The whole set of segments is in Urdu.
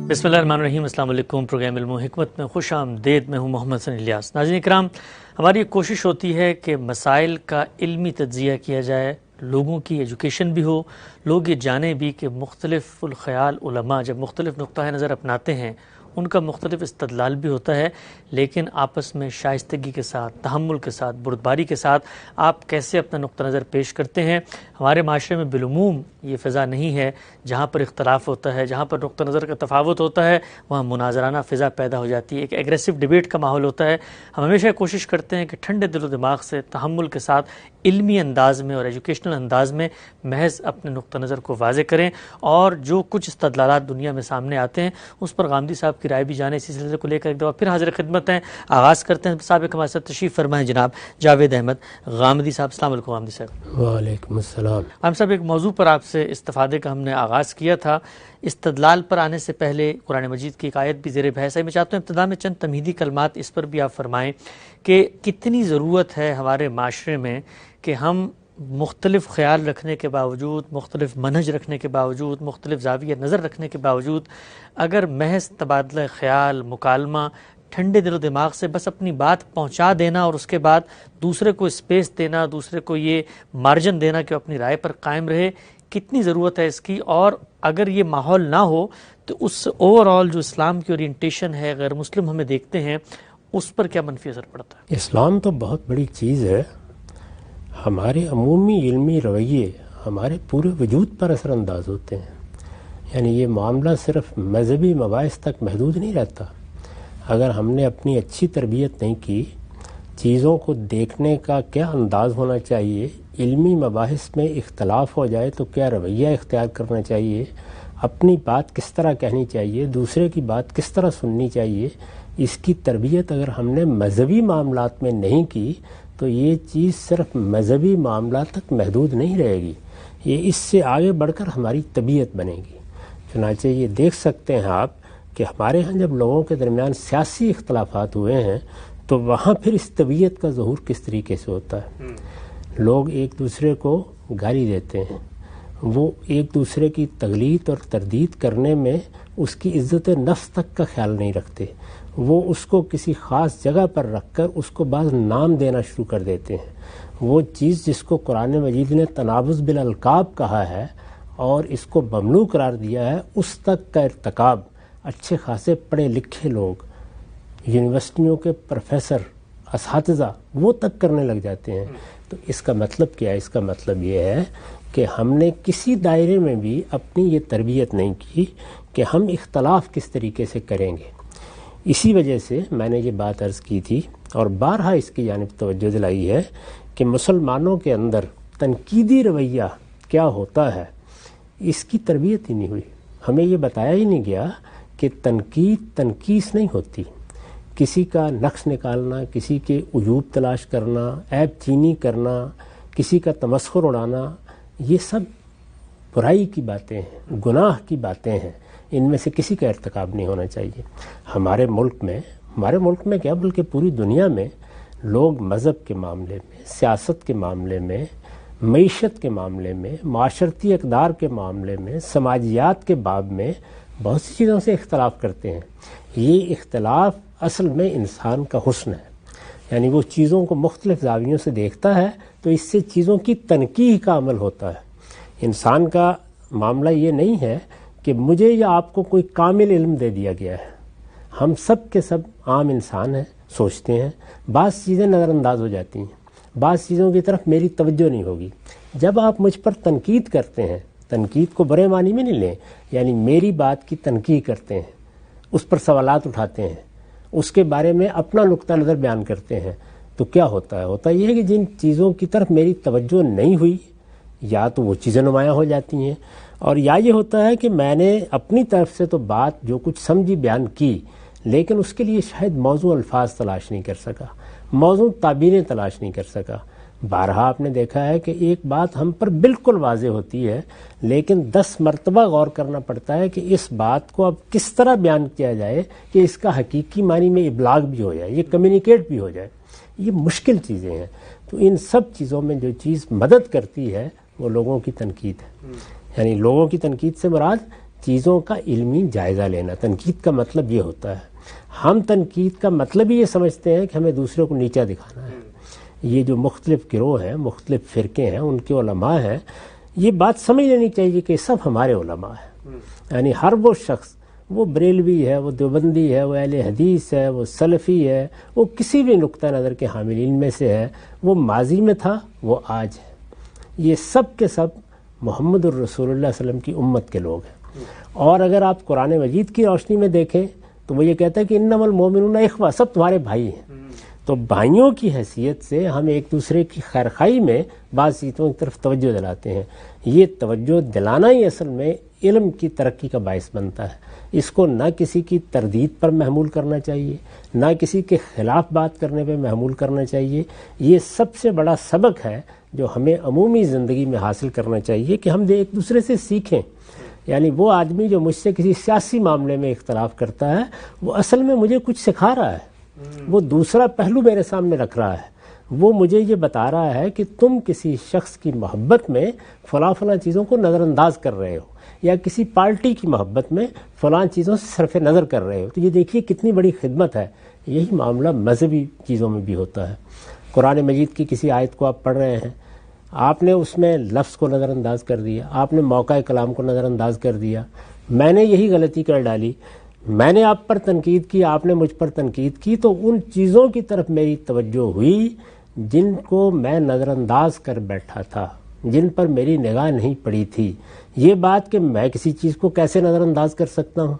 بسم اللہ الرحمن الرحیم. السلام علیکم. پروگرام علم و حکمت میں خوش آمدید. میں ہوں محمد حسن الیاس. ناظرین کرام، ہماری کوشش ہوتی ہے کہ مسائل کا علمی تجزیہ کیا جائے، لوگوں کی ایجوکیشن بھی ہو، لوگ یہ جانیں بھی کہ مختلف الخیال علماء جب مختلف نقطہ نظر اپناتے ہیں ان کا مختلف استدلال بھی ہوتا ہے، لیکن آپس میں شائستگی کے ساتھ، تحمل کے ساتھ، بردباری کے ساتھ آپ کیسے اپنا نقطہ نظر پیش کرتے ہیں. ہمارے معاشرے میں بالعموم یہ فضا نہیں ہے. جہاں پر اختلاف ہوتا ہے، جہاں پر نقطہ نظر کا تفاوت ہوتا ہے، وہاں مناظرانہ فضا پیدا ہو جاتی ہے، ایک ایگریسو ڈیبیٹ کا ماحول ہوتا ہے. ہم ہمیشہ کوشش کرتے ہیں کہ ٹھنڈے دل و دماغ سے، تحمل کے ساتھ، علمی انداز میں اور ایجوکیشنل انداز میں محض اپنے نقطہ نظر کو واضح کریں، اور جو کچھ استدلالات دنیا میں سامنے آتے ہیں اس پر غامدی صاحب کی رائے بھی جانیں. اسی سلسلے کو لے کر ایک دفعہ پھر حاضر خدمت ہیں. آغاز کرتے ہیں. سابق ہمارے ساتھ تشریف فرمائیں جناب جاوید احمد غامدی صاحب. السلام علیکم غامدی صاحب. وعلیکم السلام. ہم صاحب ایک موضوع پر آپ سے استفادے کا ہم نے آغاز کیا تھا. استدلال پر آنے سے پہلے قرآن مجید کی ایک آیت بھی زیر بحث ہے. میں چاہتا ہوں ابتدا میں چند تمہیدی کلمات اس پر بھی آپ فرمائیں کہ کتنی ضرورت ہے ہمارے معاشرے میں کہ ہم مختلف خیال رکھنے کے باوجود، مختلف منہج رکھنے کے باوجود، مختلف زاویہ نظر رکھنے کے باوجود، اگر محض تبادلہ خیال، مکالمہ، ٹھنڈے دل و دماغ سے بس اپنی بات پہنچا دینا اور اس کے بعد دوسرے کو اسپیس دینا، دوسرے کو یہ مارجن دینا کہ وہ اپنی رائے پر قائم رہے، کتنی ضرورت ہے اس کی؟ اور اگر یہ ماحول نہ ہو تو اس سے اوور آل جو اسلام کی اورینٹیشن ہے، غیر مسلم ہمیں دیکھتے ہیں، اس پر کیا منفی اثر پڑتا ہے؟ اسلام تو بہت بڑی چیز ہے. ہمارے عمومی علمی رویے ہمارے پورے وجود پر اثر انداز ہوتے ہیں. یعنی یہ معاملہ صرف مذہبی مباحث تک محدود نہیں رہتا. اگر ہم نے اپنی اچھی تربیت نہیں کی، چیزوں کو دیکھنے کا کیا انداز ہونا چاہیے، علمی مباحث میں اختلاف ہو جائے تو کیا رویہ اختیار کرنا چاہیے، اپنی بات کس طرح کہنی چاہیے، دوسرے کی بات کس طرح سننی چاہیے، اس کی تربیت اگر ہم نے مذہبی معاملات میں نہیں کی تو یہ چیز صرف مذہبی معاملات تک محدود نہیں رہے گی، یہ اس سے آگے بڑھ کر ہماری طبیعت بنے گی. چنانچہ یہ دیکھ سکتے ہیں آپ کہ ہمارے ہاں جب لوگوں کے درمیان سیاسی اختلافات ہوئے ہیں تو وہاں پھر اس طبیعت کا ظہور کس طریقے سے ہوتا ہے. لوگ ایک دوسرے کو گالی دیتے ہیں، وہ ایک دوسرے کی تغلیط اور تردید کرنے میں اس کی عزت نفس تک کا خیال نہیں رکھتے، وہ اس کو کسی خاص جگہ پر رکھ کر اس کو بعض نام دینا شروع کر دیتے ہیں. وہ چیز جس کو قرآن مجید نے تنابز بالالقاب کہا ہے اور اس کو ممنوع قرار دیا ہے، اس تک کا ارتکاب اچھے خاصے پڑھے لکھے لوگ، یونیورسٹیوں کے پروفیسر، اساتذہ، وہ تک کرنے لگ جاتے ہیں. تو اس کا مطلب کیا ہے؟ اس کا مطلب یہ ہے کہ ہم نے کسی دائرے میں بھی اپنی یہ تربیت نہیں کی کہ ہم اختلاف کس طریقے سے کریں گے. اسی وجہ سے میں نے یہ بات عرض کی تھی اور بارہا اس کی جانب توجہ دلائی ہے کہ مسلمانوں کے اندر تنقیدی رویہ کیا ہوتا ہے، اس کی تربیت ہی نہیں ہوئی. ہمیں یہ بتایا ہی نہیں گیا کہ تنقید تنقیس نہیں ہوتی. کسی کا نقص نکالنا، کسی کے عیوب تلاش کرنا، عیب چینی کرنا، کسی کا تمسخر اڑانا، یہ سب برائی کی باتیں ہیں، گناہ کی باتیں ہیں. ان میں سے کسی کا ارتکاب نہیں ہونا چاہیے. ہمارے ملک میں کیا بلکہ پوری دنیا میں لوگ مذہب کے معاملے میں، سیاست کے معاملے میں، معیشت کے معاملے میں، معاشرتی اقدار کے معاملے میں، سماجیات کے باب میں بہت سی چیزوں سے اختلاف کرتے ہیں. یہ اختلاف اصل میں انسان کا حسن ہے. یعنی وہ چیزوں کو مختلف زاویوں سے دیکھتا ہے تو اس سے چیزوں کی تنقیح کا عمل ہوتا ہے. انسان کا معاملہ یہ نہیں ہے کہ مجھے یا آپ کو کوئی کامل علم دے دیا گیا ہے. ہم سب کے سب عام انسان ہیں، سوچتے ہیں، بعض چیزیں نظر انداز ہو جاتی ہیں، بعض چیزوں کی طرف میری توجہ نہیں ہوگی. جب آپ مجھ پر تنقید کرتے ہیں، تنقید کو برے معنی میں نہیں لیں، یعنی میری بات کی تنقید کرتے ہیں، اس پر سوالات اٹھاتے ہیں، اس کے بارے میں اپنا نقطہ نظر بیان کرتے ہیں، تو کیا ہوتا ہے یہ ہے کہ جن چیزوں کی طرف میری توجہ نہیں ہوئی یا تو وہ چیزیں نمایاں ہو جاتی ہیں، اور یا یہ ہوتا ہے کہ میں نے اپنی طرف سے تو بات جو کچھ سمجھی بیان کی، لیکن اس کے لیے شاید موضوع الفاظ تلاش نہیں کر سکا، موضوع تعبیریں تلاش نہیں کر سکا. بارہا آپ نے دیکھا ہے کہ ایک بات ہم پر بالکل واضح ہوتی ہے لیکن 10 مرتبہ غور کرنا پڑتا ہے کہ اس بات کو اب کس طرح بیان کیا جائے کہ اس کا حقیقی معنی میں ابلاغ بھی ہو جائے، یہ کمیونیکیٹ بھی ہو جائے. یہ مشکل چیزیں ہیں. تو ان سب چیزوں میں جو چیز مدد کرتی ہے وہ لوگوں کی تنقید ہے. یعنی لوگوں کی تنقید سے مراد چیزوں کا علمی جائزہ لینا. تنقید کا مطلب یہ ہوتا ہے. ہم تنقید کا مطلب ہی یہ سمجھتے ہیں کہ ہمیں دوسرے کو نیچا دکھانا ہے. یہ جو مختلف گروہ ہیں، مختلف فرقے ہیں، ان کے علماء ہیں، یہ بات سمجھ لینی چاہیے کہ سب ہمارے علماء ہیں. یعنی ہر وہ شخص، وہ بریلوی ہے، وہ دیوبندی ہے، وہ اہل حدیث ہے، وہ سلفی ہے، وہ کسی بھی نقطہ نظر کے حاملین میں سے ہے، وہ ماضی میں تھا، وہ آج ہے. یہ سب کے سب محمد الرسول اللہ صلی اللہ علیہ وسلم کی امت کے لوگ ہیں. اور اگر آپ قرآن مجید کی روشنی میں دیکھیں تو وہ یہ کہتا ہے کہ انما المؤمنون اخوہ، سب تمہارے بھائی ہیں. تو بھائیوں کی حیثیت سے ہم ایک دوسرے کی خیرخواہی میں بعض چیزوں کی طرف توجہ دلاتے ہیں. یہ توجہ دلانا ہی اصل میں علم کی ترقی کا باعث بنتا ہے. اس کو نہ کسی کی تردید پر محمول کرنا چاہیے، نہ کسی کے خلاف بات کرنے پہ محمول کرنا چاہیے. یہ سب سے بڑا سبق ہے جو ہمیں عمومی زندگی میں حاصل کرنا چاہیے کہ ہم ایک دوسرے سے سیکھیں. یعنی وہ آدمی جو مجھ سے کسی سیاسی معاملے میں اختلاف کرتا ہے، وہ اصل میں مجھے کچھ سکھا رہا ہے. وہ دوسرا پہلو میرے سامنے رکھ رہا ہے. وہ مجھے یہ بتا رہا ہے کہ تم کسی شخص کی محبت میں فلاں فلاں چیزوں کو نظر انداز کر رہے ہو، یا کسی پارٹی کی محبت میں فلاں چیزوں سے صرف نظر کر رہے ہو. تو یہ دیکھیے کتنی بڑی خدمت ہے. یہی معاملہ مذہبی چیزوں میں بھی ہوتا ہے. قرآن مجید کی کسی آیت کو آپ پڑھ رہے ہیں، آپ نے اس میں لفظ کو نظر انداز کر دیا، آپ نے موقع کلام کو نظر انداز کر دیا. میں نے یہی غلطی کر ڈالی، میں نے آپ پر تنقید کی، آپ نے مجھ پر تنقید کی، تو ان چیزوں کی طرف میری توجہ ہوئی جن کو میں نظر انداز کر بیٹھا تھا، جن پر میری نگاہ نہیں پڑی تھی. یہ بات کہ میں کسی چیز کو کیسے نظر انداز کر سکتا ہوں،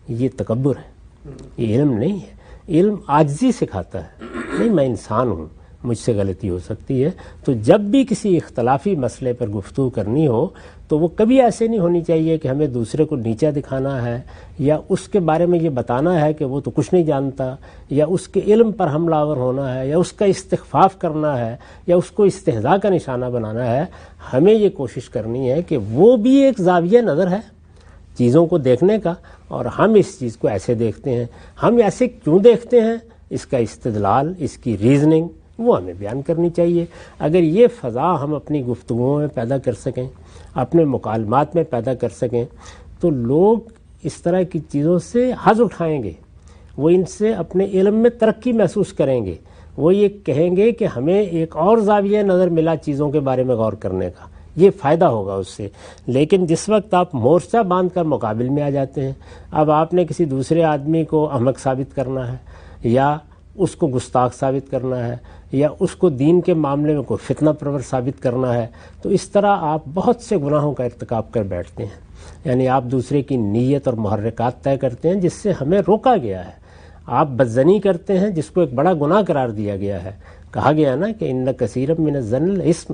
یہ تکبر ہے، یہ علم نہیں ہے. علم عاجزی سکھاتا ہے. نہیں، میں انسان ہوں، مجھ سے غلطی ہو سکتی ہے. تو جب بھی کسی اختلافی مسئلے پر گفتگو کرنی ہو تو وہ کبھی ایسے نہیں ہونی چاہیے کہ ہمیں دوسرے کو نیچا دکھانا ہے، یا اس کے بارے میں یہ بتانا ہے کہ وہ تو کچھ نہیں جانتا، یا اس کے علم پر حملہ آور ہونا ہے، یا اس کا استخفاف کرنا ہے، یا اس کو استہزاء کا نشانہ بنانا ہے. ہمیں یہ کوشش کرنی ہے کہ وہ بھی ایک زاویہ نظر ہے چیزوں کو دیکھنے کا، اور ہم اس چیز کو ایسے دیکھتے ہیں. ہم ایسے کیوں دیکھتے ہیں، اس کا استدلال، اس کی ریزننگ وہ ہمیں بیان کرنی چاہیے. اگر یہ فضا ہم اپنی گفتگوؤں میں پیدا کر سکیں، اپنے مکالمات میں پیدا کر سکیں، تو لوگ اس طرح کی چیزوں سے حظ اٹھائیں گے. وہ ان سے اپنے علم میں ترقی محسوس کریں گے. وہ یہ کہیں گے کہ ہمیں ایک اور زاویہ نظر ملا چیزوں کے بارے میں غور کرنے کا، یہ فائدہ ہوگا اس سے. لیکن جس وقت آپ مورچہ باندھ کر مقابل میں آ جاتے ہیں، اب آپ نے کسی دوسرے آدمی کو احمق ثابت کرنا ہے، یا اس کو گستاخ ثابت کرنا ہے، یا اس کو دین کے معاملے میں کوئی فتنہ پرور ثابت کرنا ہے، تو اس طرح آپ بہت سے گناہوں کا ارتکاب کر بیٹھتے ہیں. یعنی آپ دوسرے کی نیت اور محرکات طے کرتے ہیں جس سے ہمیں روکا گیا ہے. آپ بدزنی کرتے ہیں جس کو ایک بڑا گناہ قرار دیا گیا ہے. کہا گیا نا کہ ان کثیر من الظن الاسم.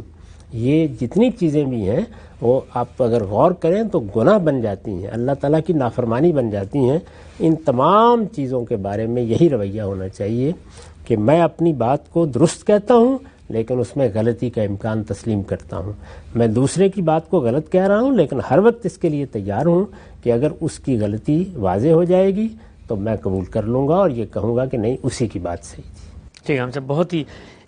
یہ جتنی چیزیں بھی ہیں وہ آپ اگر غور کریں تو گناہ بن جاتی ہیں، اللہ تعالیٰ کی نافرمانی بن جاتی ہیں. ان تمام چیزوں کے بارے میں یہی رویہ ہونا چاہیے کہ میں اپنی بات کو درست کہتا ہوں لیکن اس میں غلطی کا امکان تسلیم کرتا ہوں. میں دوسرے کی بات کو غلط کہہ رہا ہوں لیکن ہر وقت اس کے لیے تیار ہوں کہ اگر اس کی غلطی واضح ہو جائے گی تو میں قبول کر لوں گا اور یہ کہوں گا کہ نہیں، اسی کی بات صحیح تھی. ٹھیک ہے، ہم سے بہت ہی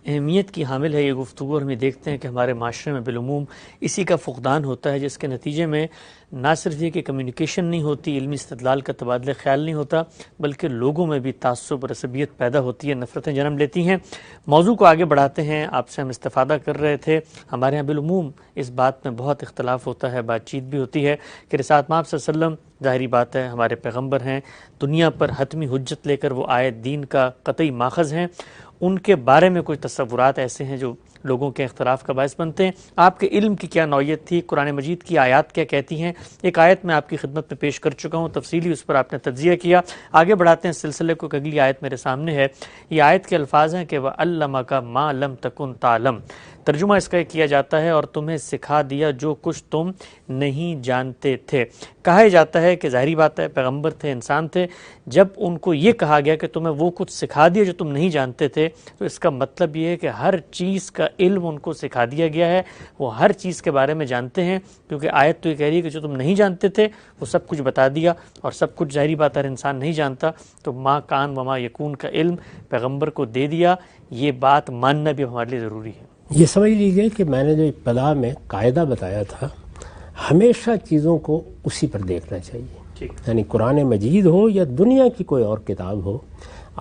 اہمیت کی حامل ہے یہ گفتگو، اور ہم دیکھتے ہیں کہ ہمارے معاشرے میں بالعموم اسی کا فقدان ہوتا ہے، جس کے نتیجے میں نہ صرف یہ کہ کمیونیکیشن نہیں ہوتی، علمی استدلال کا تبادلہ خیال نہیں ہوتا، بلکہ لوگوں میں بھی تعصب اور عصبیت پیدا ہوتی ہے، نفرتیں جنم لیتی ہیں. موضوع کو آگے بڑھاتے ہیں. آپ سے ہم استفادہ کر رہے تھے. ہمارے ہاں بالعموم اس بات میں بہت اختلاف ہوتا ہے، بات چیت بھی ہوتی ہے کہ رسالت مآب صلی اللہ علیہ وسلم ظاہری بات ہے ہمارے پیغمبر ہیں، دنیا پر حتمی حجت لے کر وہ آئے دین کا قطعی ماخذ ہیں. ان کے بارے میں کچھ تصورات ایسے ہیں جو لوگوں کے اختلاف کا باعث بنتے ہیں. آپ کے علم کی کیا نوعیت تھی، قرآن مجید کی آیات کیا کہتی ہیں؟ ایک آیت میں آپ کی خدمت میں پیش کر چکا ہوں، تفصیلی اس پر آپ نے تجزیہ کیا. آگے بڑھاتے ہیں سلسلے کو. اگلی آیت میرے سامنے ہے. یہ آیت کے الفاظ ہیں کہ وَعَلَّمَكَ مَا لَمْ تَكُنْ تَعْلَمْ. ترجمہ اس کا کیا جاتا ہے اور تمہیں سکھا دیا جو کچھ تم نہیں جانتے تھے. کہا جاتا ہے کہ ظاہری بات ہے پیغمبر تھے، انسان تھے، جب ان کو یہ کہا گیا کہ تمہیں وہ کچھ سکھا دیا جو تم نہیں جانتے تھے، تو اس کا مطلب یہ ہے کہ ہر چیز کا علم ان کو سکھا دیا گیا ہے. وہ ہر چیز کے بارے میں جانتے ہیں، کیونکہ آیت تو یہ کہہ رہی ہے کہ جو تم نہیں جانتے تھے وہ سب کچھ بتا دیا، اور سب کچھ ظاہری بات ہر انسان نہیں جانتا. تو ما کان وما یکون کا علم پیغمبر کو دے دیا. یہ بات ماننا بھی ہمارے لیے ضروری ہے. یہ سمجھ لیجیے کہ میں نے جو ابتدا میں قاعدہ بتایا تھا، ہمیشہ چیزوں کو اسی پر دیکھنا چاہیے. یعنی قرآن مجید ہو یا دنیا کی کوئی اور کتاب ہو،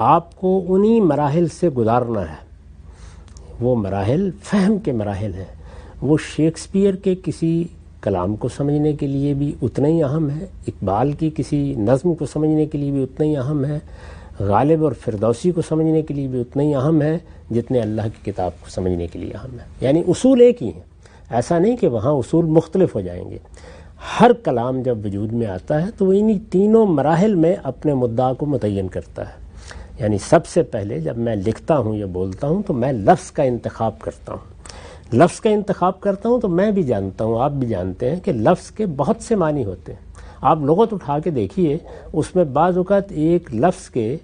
آپ کو انہی مراحل سے گزارنا ہے. وہ مراحل فہم کے مراحل ہیں. وہ شیکسپیئر کے کسی کلام کو سمجھنے کے لیے بھی اتنا ہی اہم ہے، اقبال کی کسی نظم کو سمجھنے کے لیے بھی اتنا ہی اہم ہے، غالب اور فردوسی کو سمجھنے کے لیے بھی اتنا ہی اہم ہے جتنے اللہ کی کتاب کو سمجھنے کے لیے اہم ہے. یعنی اصول ایک ہی ہیں، ایسا نہیں کہ وہاں اصول مختلف ہو جائیں گے. ہر کلام جب وجود میں آتا ہے تو وہ انہی تینوں مراحل میں اپنے مدعا کو متعین کرتا ہے. یعنی سب سے پہلے جب میں لکھتا ہوں یا بولتا ہوں تو میں لفظ کا انتخاب کرتا ہوں. لفظ کا انتخاب کرتا ہوں تو میں بھی جانتا ہوں، آپ بھی جانتے ہیں کہ لفظ کے بہت سے معنی ہوتے ہیں. آپ لغت اٹھا کے دیکھیے، اس میں بعض اوقات ایک لفظ کے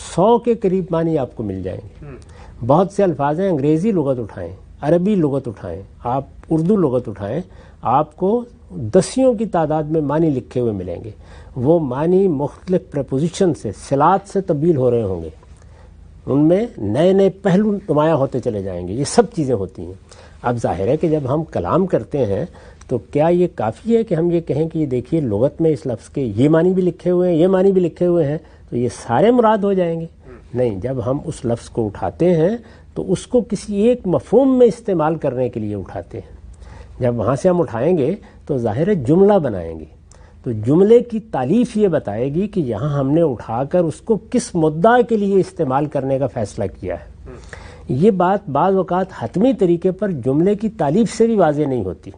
100 کے قریب معنی آپ کو مل جائیں گے. بہت سے الفاظ ہیں، انگریزی لغت اٹھائیں، عربی لغت اٹھائیں، آپ اردو لغت اٹھائیں، آپ کو دسیوں کی تعداد میں معنی لکھے ہوئے ملیں گے. وہ معنی مختلف پریپوزیشن سے، صلات سے تبدیل ہو رہے ہوں گے، ان میں نئے نئے پہلو نمایاں ہوتے چلے جائیں گے. یہ سب چیزیں ہوتی ہیں. اب ظاہر ہے کہ جب ہم کلام کرتے ہیں تو کیا یہ کافی ہے کہ ہم یہ کہیں کہ یہ دیکھیے لغت میں اس لفظ کے یہ معنی بھی لکھے ہوئے ہیں، یہ معنی بھی لکھے ہوئے ہیں، تو یہ سارے مراد ہو جائیں گے؟ نہیں. جب ہم اس لفظ کو اٹھاتے ہیں تو اس کو کسی ایک مفہوم میں استعمال کرنے کے لیے اٹھاتے ہیں. جب وہاں سے ہم اٹھائیں گے تو ظاہر ہے جملہ بنائیں گے، تو جملے کی تالیف یہ بتائے گی کہ یہاں ہم نے اٹھا کر اس کو کس مدعا کے لیے استعمال کرنے کا فیصلہ کیا ہے. یہ بات بعض اوقات حتمی طریقے پر جملے کی تالیف سے بھی واضح نہیں ہوتی.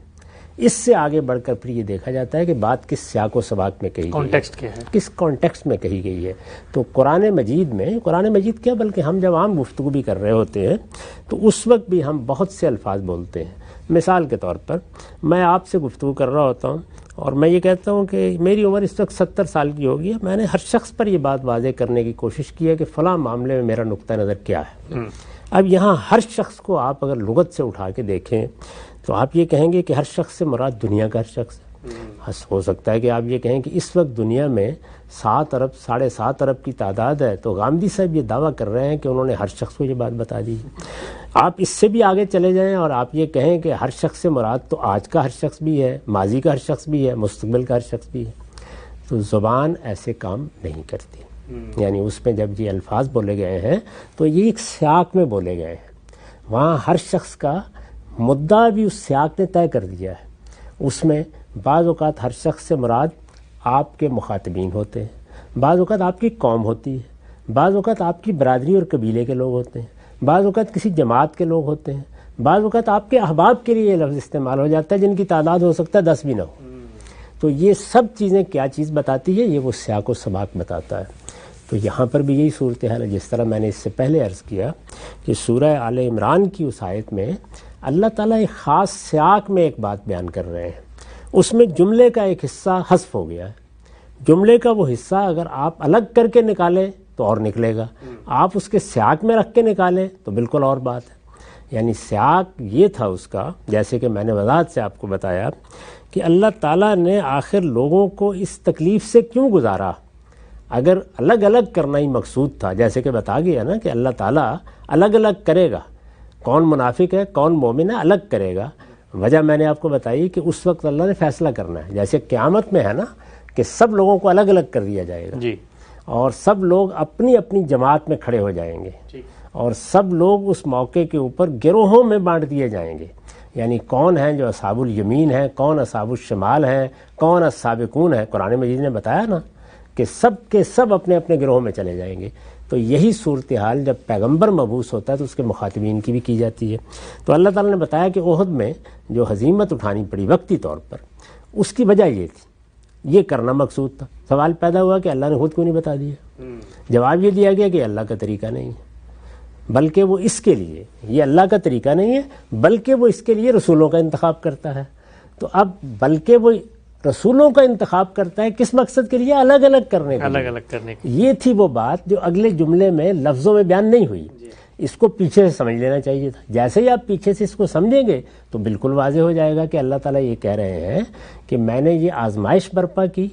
اس سے آگے بڑھ کر پھر یہ دیکھا جاتا ہے کہ بات کس سیاق و سباق میں کہی گئی ہے، کس کانٹیکسٹ میں کہی گئی ہے. تو قرآن مجید کیا بلکہ ہم جب عام گفتگو بھی کر رہے ہوتے ہیں تو اس وقت بھی ہم بہت سے الفاظ بولتے ہیں. مثال کے طور پر میں آپ سے گفتگو کر رہا ہوتا ہوں اور میں یہ کہتا ہوں کہ میری عمر اس وقت 70 سال کی ہوگی. میں نے ہر شخص پر یہ بات واضح کرنے کی کوشش کی ہے کہ فلاں معاملے میں میرا نقطہ نظر کیا ہے. اب یہاں ہر شخص کو آپ اگر لغت سے اٹھا کے دیکھیں تو آپ یہ کہیں گے کہ ہر شخص سے مراد دنیا کا ہر شخص ہے. ہو سکتا ہے کہ آپ یہ کہیں کہ اس وقت دنیا میں 7 ارب 7.5 ارب کی تعداد ہے، تو غامدی صاحب یہ دعویٰ کر رہے ہیں کہ انہوں نے ہر شخص کو یہ بات بتا دی. آپ اس سے بھی آگے چلے جائیں اور آپ یہ کہیں کہ ہر شخص سے مراد تو آج کا ہر شخص بھی ہے، ماضی کا ہر شخص بھی ہے، مستقبل کا ہر شخص بھی ہے. تو زبان ایسے کام نہیں کرتی. یعنی اس میں جب یہ الفاظ بولے گئے ہیں تو یہ ایک سیاق میں بولے گئے ہیں. وہاں ہر شخص کا مدعا بھی اس سیاق نے طے کر دیا ہے. اس میں بعض اوقات ہر شخص سے مراد آپ کے مخاطبین ہوتے ہیں، بعض اوقات آپ کی قوم ہوتی ہے، بعض اوقات آپ کی برادری اور قبیلے کے لوگ ہوتے ہیں، بعض اوقات کسی جماعت کے لوگ ہوتے ہیں، بعض اوقات آپ کے احباب کے لیے یہ لفظ استعمال ہو جاتا ہے جن کی تعداد ہو سکتا ہے 10 بھی نہ ہو. تو یہ سب چیزیں کیا چیز بتاتی ہے؟ یہ وہ سیاق و سباق بتاتا ہے. تو یہاں پر بھی یہی صورتحال ہے جس طرح میں نے اس سے پہلے عرض کیا کہ سورہ آل عمران کی اس آیت میں اللہ تعالیٰ ایک خاص سیاق میں ایک بات بیان کر رہے ہیں. اس میں جملے کا ایک حصہ حذف ہو گیا ہے. جملے کا وہ حصہ اگر آپ الگ کر کے نکالیں تو اور نکلے گا، آپ اس کے سیاق میں رکھ کے نکالیں تو بالکل اور بات ہے. یعنی سیاق یہ تھا اس کا، جیسے کہ میں نے وضاحت سے آپ کو بتایا کہ اللہ تعالیٰ نے آخر لوگوں کو اس تکلیف سے کیوں گزارا. اگر الگ الگ کرنا ہی مقصود تھا، جیسے کہ بتا گیا نا کہ اللہ تعالیٰ الگ الگ کرے گا، کون منافق ہے کون مومن ہے الگ کرے گا. وجہ میں نے آپ کو بتائی کہ اس وقت اللہ نے فیصلہ کرنا ہے. جیسے قیامت میں ہے نا کہ سب لوگوں کو الگ الگ کر دیا جائے گا اور سب لوگ اپنی اپنی جماعت میں کھڑے ہو جائیں گے اور سب لوگ اس موقع کے اوپر گروہوں میں بانٹ دیے جائیں گے. یعنی کون ہیں جو اصحاب الیمین ہیں، کون اصحاب الشمال ہیں، کون السابقون ہیں. قرآن مجید نے بتایا نا کہ سب کے سب اپنے اپنے گروہوں میں چلے جائیں گے. تو یہی صورتحال جب پیغمبر مبعوث ہوتا ہے تو اس کے مخاطبین کی بھی کی جاتی ہے. تو اللہ تعالیٰ نے بتایا کہ احد میں جو ہزیمت اٹھانی پڑی وقتی طور پر، اس کی وجہ یہ تھی، یہ کرنا مقصود تھا. سوال پیدا ہوا کہ اللہ نے خود کیوں نہیں بتا دیا؟ جواب یہ دیا گیا کہ اللہ کا طریقہ نہیں ہے، بلکہ وہ اس کے لیے، یہ اللہ کا طریقہ نہیں ہے بلکہ وہ اس کے لیے رسولوں کا انتخاب کرتا ہے. تو اب بلکہ وہ رسولوں کا انتخاب کرتا ہے کس مقصد کے لیے؟ الگ الگ کرنے کے لیے. یہ تھی وہ بات جو اگلے جملے میں لفظوں میں بیان نہیں ہوئی. اس کو پیچھے سے سمجھ لینا چاہیے تھا. جیسے ہی آپ پیچھے سے اس کو سمجھیں گے تو بالکل واضح ہو جائے گا کہ اللہ تعالیٰ یہ کہہ رہے ہیں کہ میں نے یہ آزمائش برپا کی،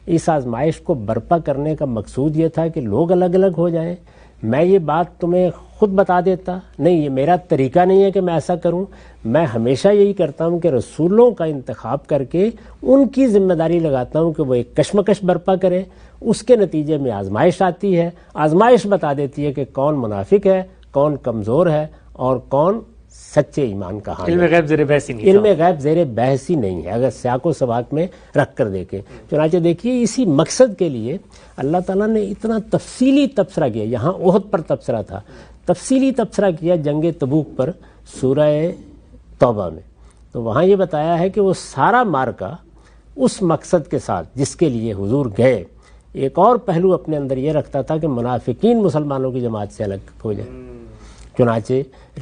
اس آزمائش کو برپا کرنے کا مقصود یہ تھا کہ لوگ الگ الگ ہو جائیں. میں یہ بات تمہیں خود بتا دیتا، نہیں یہ میرا طریقہ نہیں ہے کہ میں ایسا کروں، میں ہمیشہ یہی کرتا ہوں کہ رسولوں کا انتخاب کر کے ان کی ذمہ داری لگاتا ہوں کہ وہ ایک کشمکش برپا کرے، اس کے نتیجے میں آزمائش آتی ہے، آزمائش بتا دیتی ہے کہ کون منافق ہے، کون کمزور ہے اور کون سچے ایمان کا حامل۔ علم غیب زیر بحث ہی نہیں، علم غیب زیر بحث ہی نہیں ہے اگر سیاق و سباق میں رکھ کر دیکھیں۔ چنانچہ دیکھیے اسی مقصد کے لیے اللہ تعالیٰ نے اتنا تفصیلی تبصرہ کیا، یہاں احد پر تبصرہ تھا، تفصیلی تبصرہ کیا جنگ تبوک پر سورہ توبہ میں، تو وہاں یہ بتایا ہے کہ وہ سارا مارکا اس مقصد کے ساتھ جس کے لیے حضور گئے، ایک اور پہلو اپنے اندر یہ رکھتا تھا کہ منافقین مسلمانوں کی جماعت سے الگ ہو جائے۔ چنانچہ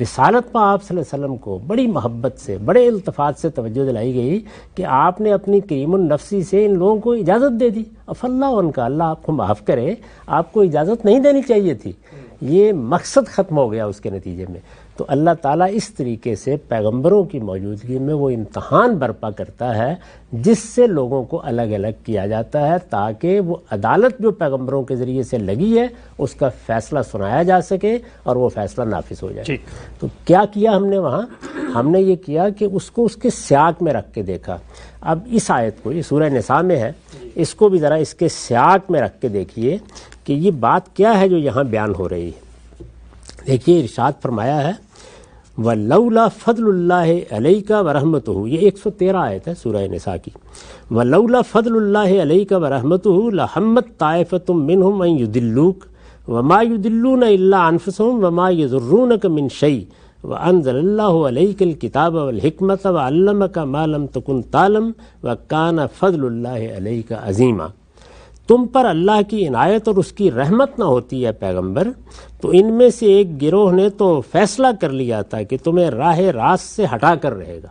رسالت میں آپ صلی اللہ علیہ وسلم کو بڑی محبت سے، بڑے التفات سے توجہ دلائی گئی کہ آپ نے اپنی کریم النفسی سے ان لوگوں کو اجازت دے دی، اف اللہ ان کا، اللہ آپ کو معاف کرے، آپ کو اجازت نہیں دینی چاہیے تھی، یہ مقصد ختم ہو گیا اس کے نتیجے میں۔ تو اللہ تعالیٰ اس طریقے سے پیغمبروں کی موجودگی میں وہ امتحان برپا کرتا ہے جس سے لوگوں کو الگ الگ کیا جاتا ہے تاکہ وہ عدالت جو پیغمبروں کے ذریعے سے لگی ہے اس کا فیصلہ سنایا جا سکے اور وہ فیصلہ نافذ ہو جائے۔ تو کیا کیا ہم نے وہاں؟ ہم نے یہ کیا کہ اس کو اس کے سیاق میں رکھ کے دیکھا۔ اب اس آیت کو، یہ سورہ نساء میں ہے، اس کو بھی ذرا اس کے سیاق میں رکھ کے دیکھیے کہ یہ بات کیا ہے جو یہاں بیان ہو رہی ہے۔ دیکھیے ارشاد فرمایا ہے وَلَوْلَا فَضْلُ اللَّهِ عَلَيْكَ وَرَحْمَتُهُ، یہ 113 آیت ہے سورہ نساء کی۔ وَلَوْلَا فَضْلُ اللَّهِ عَلَيْكَ وَرَحْمَتُهُ لَهَمَّتْ طَائِفَةٌ مِّنْهُمْ أَن يُضِلُّوكَ وَمَا يُضِلُّونَ إِلَّا أَنفُسَهُمْ وَمَا يَضُرُّونَكَ مِنْ شَيْءٍ وَأَنزَلَ اللَّهُ عَلَيْكَ الْكِتَابَ وَالْحِكْمَةَ وَعَلَّمَكَ مَا لَمْ تَكُنْ تَعْلَمْ وَكَانَ فَضْلُ اللَّهِ عَلَيْكَ عَظِيمًا۔ تم پر اللہ کی عنایت اور اس کی رحمت نہ ہوتی ہے پیغمبر تو ان میں سے ایک گروہ نے تو فیصلہ کر لیا تھا کہ تمہیں راہ راست سے ہٹا کر رہے گا،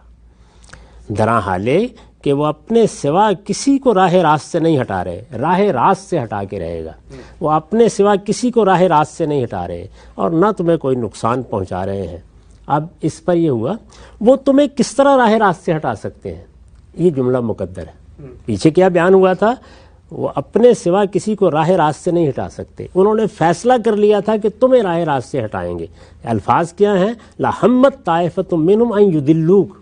درا حالے کہ وہ اپنے سوا کسی کو راہ راست سے نہیں ہٹا رہے، راہ راست سے ہٹا کے رہے گا، وہ اپنے سوا کسی کو راہ راست سے نہیں ہٹا رہے اور نہ تمہیں کوئی نقصان پہنچا رہے ہیں۔ اب اس پر یہ ہوا وہ تمہیں کس طرح راہ راست سے ہٹا سکتے ہیں، یہ جملہ مقدر ہے۔ پیچھے کیا بیان ہوا تھا؟ وہ اپنے سوا کسی کو راہ راست سے نہیں ہٹا سکتے، انہوں نے فیصلہ کر لیا تھا کہ تمہیں راہ راست سے ہٹائیں گے۔ الفاظ کیا ہیں؟ لَهَمَّتْ طَائِفَةٌ مِّنْهُمْ أَن يُضِلُّوكَ،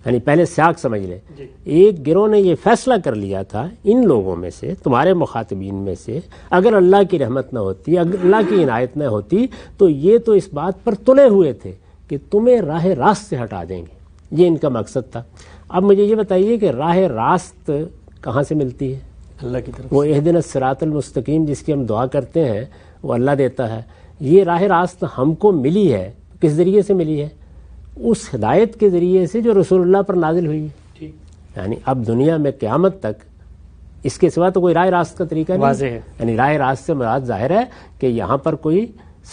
یعنی پہلے سیاق سمجھ لیں، ایک گروہ نے یہ فیصلہ کر لیا تھا ان لوگوں میں سے، تمہارے مخاطبین میں سے، اگر اللہ کی رحمت نہ ہوتی، اگر اللہ کی عنایت نہ ہوتی تو یہ تو اس بات پر تلے ہوئے تھے کہ تمہیں راہ راست سے ہٹا دیں گے، یہ ان کا مقصد تھا۔ اب مجھے یہ بتائیے کہ راہ راست کہاں سے ملتی ہے؟ اللہ کی طرف۔ وہ اہدنا الصراط المستقیم جس کی ہم دعا کرتے ہیں وہ اللہ دیتا ہے۔ یہ راہ راست ہم کو ملی ہے، کس ذریعے سے ملی ہے؟ اس ہدایت کے ذریعے سے جو رسول اللہ پر نازل ہوئی ہے۔ یعنی اب دنیا میں قیامت تک اس کے سوا تو کوئی راہ راست کا طریقہ نہیں واضح ہے۔ یعنی راہ راست سے مراد ظاہر ہے کہ یہاں پر کوئی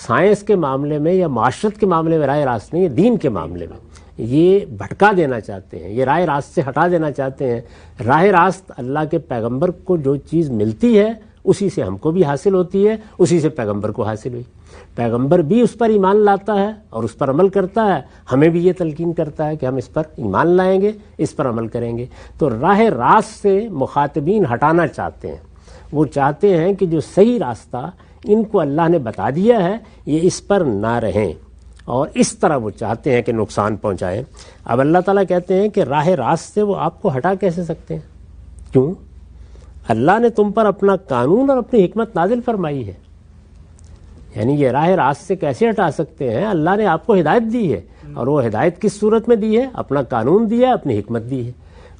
سائنس کے معاملے میں یا معاشرت کے معاملے میں راہ راست نہیں ہے، دین کے معاملے میں یہ بھٹکا دینا چاہتے ہیں، یہ راہ راست سے ہٹا دینا چاہتے ہیں۔ راہ راست اللہ کے پیغمبر کو جو چیز ملتی ہے اسی سے ہم کو بھی حاصل ہوتی ہے، اسی سے پیغمبر کو حاصل ہوئی، پیغمبر بھی اس پر ایمان لاتا ہے اور اس پر عمل کرتا ہے، ہمیں بھی یہ تلقین کرتا ہے کہ ہم اس پر ایمان لائیں گے، اس پر عمل کریں گے۔ تو راہ راست سے مخاطبین ہٹانا چاہتے ہیں، وہ چاہتے ہیں کہ جو صحیح راستہ ان کو اللہ نے بتا دیا ہے یہ اس پر نہ رہیں، اور اس طرح وہ چاہتے ہیں کہ نقصان پہنچائیں۔ اب اللہ تعالیٰ کہتے ہیں کہ راہ راست سے وہ آپ کو ہٹا کیسے سکتے ہیں؟ کیوں؟ اللہ نے تم پر اپنا قانون اور اپنی حکمت نازل فرمائی ہے، یعنی یہ راہ راست سے کیسے ہٹا سکتے ہیں؟ اللہ نے آپ کو ہدایت دی ہے، اور وہ ہدایت کس صورت میں دی ہے؟ اپنا قانون دیا ہے، اپنی حکمت دی ہے۔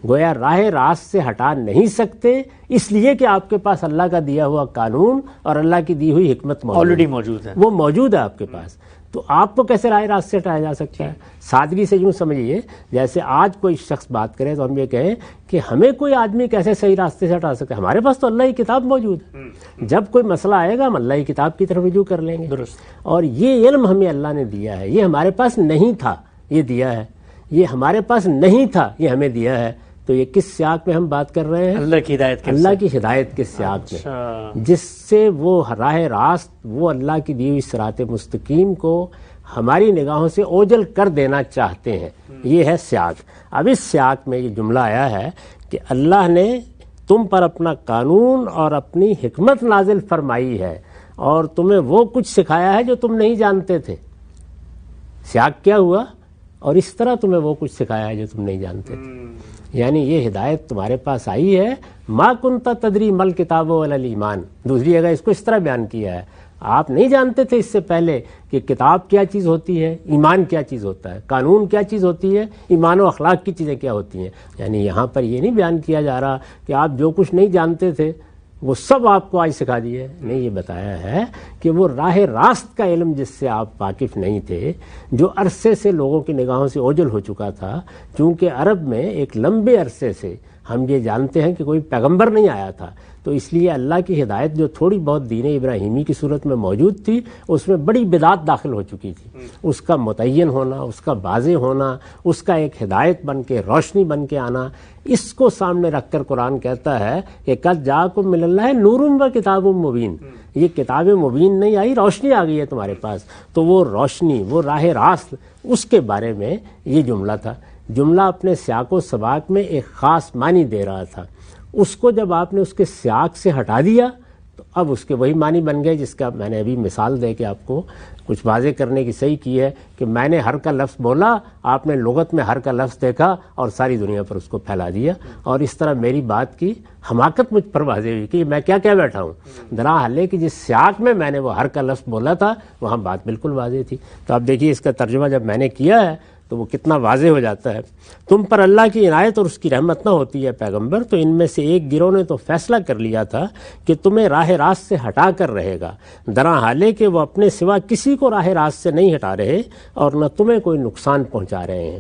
گویا راہ راست سے ہٹا نہیں سکتے اس لیے کہ آپ کے پاس اللہ کا دیا ہوا قانون اور اللہ کی دی ہوئی حکمت آلریڈی موجود ہے، وہ موجود ہے آپ کے پاس، تو آپ کو کیسے راہ راست سے ہٹایا جا سکتا ہے؟ سادگی سے یوں سمجھیے جیسے آج کوئی شخص بات کرے تو ہم یہ کہیں کہ ہمیں کوئی آدمی کیسے صحیح راستے سے ہٹا سکتا ہے؟ ہمارے پاس تو اللہ کی کتاب موجود ہے، جب کوئی مسئلہ آئے گا ہم اللہ کی کتاب کی طرف رجوع کر لیں گے۔ درست۔ اور یہ علم ہمیں اللہ نے دیا ہے، یہ ہمارے پاس نہیں تھا، یہ دیا ہے، یہ ہمارے پاس نہیں تھا، یہ ہمیں دیا ہے۔ تو یہ کس سیاق میں ہم بات کر رہے ہیں؟ اللہ کی ہدایت کے، اللہ کی ہدایت کے سیاق میں، جس سے وہ راہ راست، وہ اللہ کی دی ہوئی صراط مستقیم کو ہماری نگاہوں سے اوجھل کر دینا چاہتے ہیں، یہ ہے سیاق۔ اب اس سیاق میں یہ جملہ آیا ہے کہ اللہ نے تم پر اپنا قانون اور اپنی حکمت نازل فرمائی ہے، اور تمہیں وہ کچھ سکھایا ہے جو تم نہیں جانتے تھے. سیاق کیا ہوا؟ اور اس طرح تمہیں وہ کچھ سکھایا ہے جو تم نہیں جانتے تھے. یعنی یہ ہدایت تمہارے پاس آئی ہے. ما کنت تدری مل کتاب ولا الایمان. دوسری جگہ اس کو اس طرح بیان کیا ہے، آپ نہیں جانتے تھے اس سے پہلے کہ کتاب کیا چیز ہوتی ہے، ایمان کیا چیز ہوتا ہے، قانون کیا چیز ہوتی ہے، ایمان و اخلاق کی چیزیں کیا ہوتی ہیں. یعنی یہاں پر یہ نہیں بیان کیا جا رہا کہ آپ جو کچھ نہیں جانتے تھے وہ سب آپ کو آج سکھا دیے. نہیں، یہ بتایا ہے کہ وہ راہ راست کا علم جس سے آپ واقف نہیں تھے، جو عرصے سے لوگوں کی نگاہوں سے اوجھل ہو چکا تھا. چونکہ عرب میں ایک لمبے عرصے سے ہم یہ جانتے ہیں کہ کوئی پیغمبر نہیں آیا تھا، تو اس لیے اللہ کی ہدایت جو تھوڑی بہت دین ابراہیمی کی صورت میں موجود تھی اس میں بڑی بدعت داخل ہو چکی تھی. اس کا متعین ہونا، اس کا واضح ہونا، اس کا ایک ہدایت بن کے، روشنی بن کے آنا، اس کو سامنے رکھ کر قرآن کہتا ہے کہ قد جاءکم من اللہ نور و کتاب مبین. یہ کتاب مبین نہیں آئی، روشنی آ گئی ہے تمہارے پاس. تو وہ روشنی، وہ راہ راست، اس کے بارے میں یہ جملہ تھا. جملہ اپنے سیاق و سباق میں ایک خاص معنی دے رہا تھا. اس کو جب آپ نے اس کے سیاق سے ہٹا دیا تو اب اس کے وہی معنی بن گئے جس کا میں نے ابھی مثال دے کے آپ کو کچھ واضح کرنے کی صحیح کی ہے کہ میں نے ہر کا لفظ بولا، آپ نے لغت میں ہر کا لفظ دیکھا اور ساری دنیا پر اس کو پھیلا دیا. اور اس طرح میری بات کی حماقت مجھ پر واضح ہوئی کہ میں کیا کہہ بیٹھا ہوں. درا حالے کہ جس سیاق میں میں نے وہ ہر کا لفظ بولا تھا وہاں بات بالکل واضح تھی. تو آپ دیکھیے اس کا ترجمہ جب میں نے کیا ہے تو وہ کتنا واضح ہو جاتا ہے. تم پر اللہ کی عنایت اور اس کی رحمت نہ ہوتی ہے پیغمبر، تو ان میں سے ایک گروہ نے تو فیصلہ کر لیا تھا کہ تمہیں راہ راست سے ہٹا کر رہے گا، درا حالے کہ وہ اپنے سوا کسی کو راہ راست سے نہیں ہٹا رہے اور نہ تمہیں کوئی نقصان پہنچا رہے ہیں.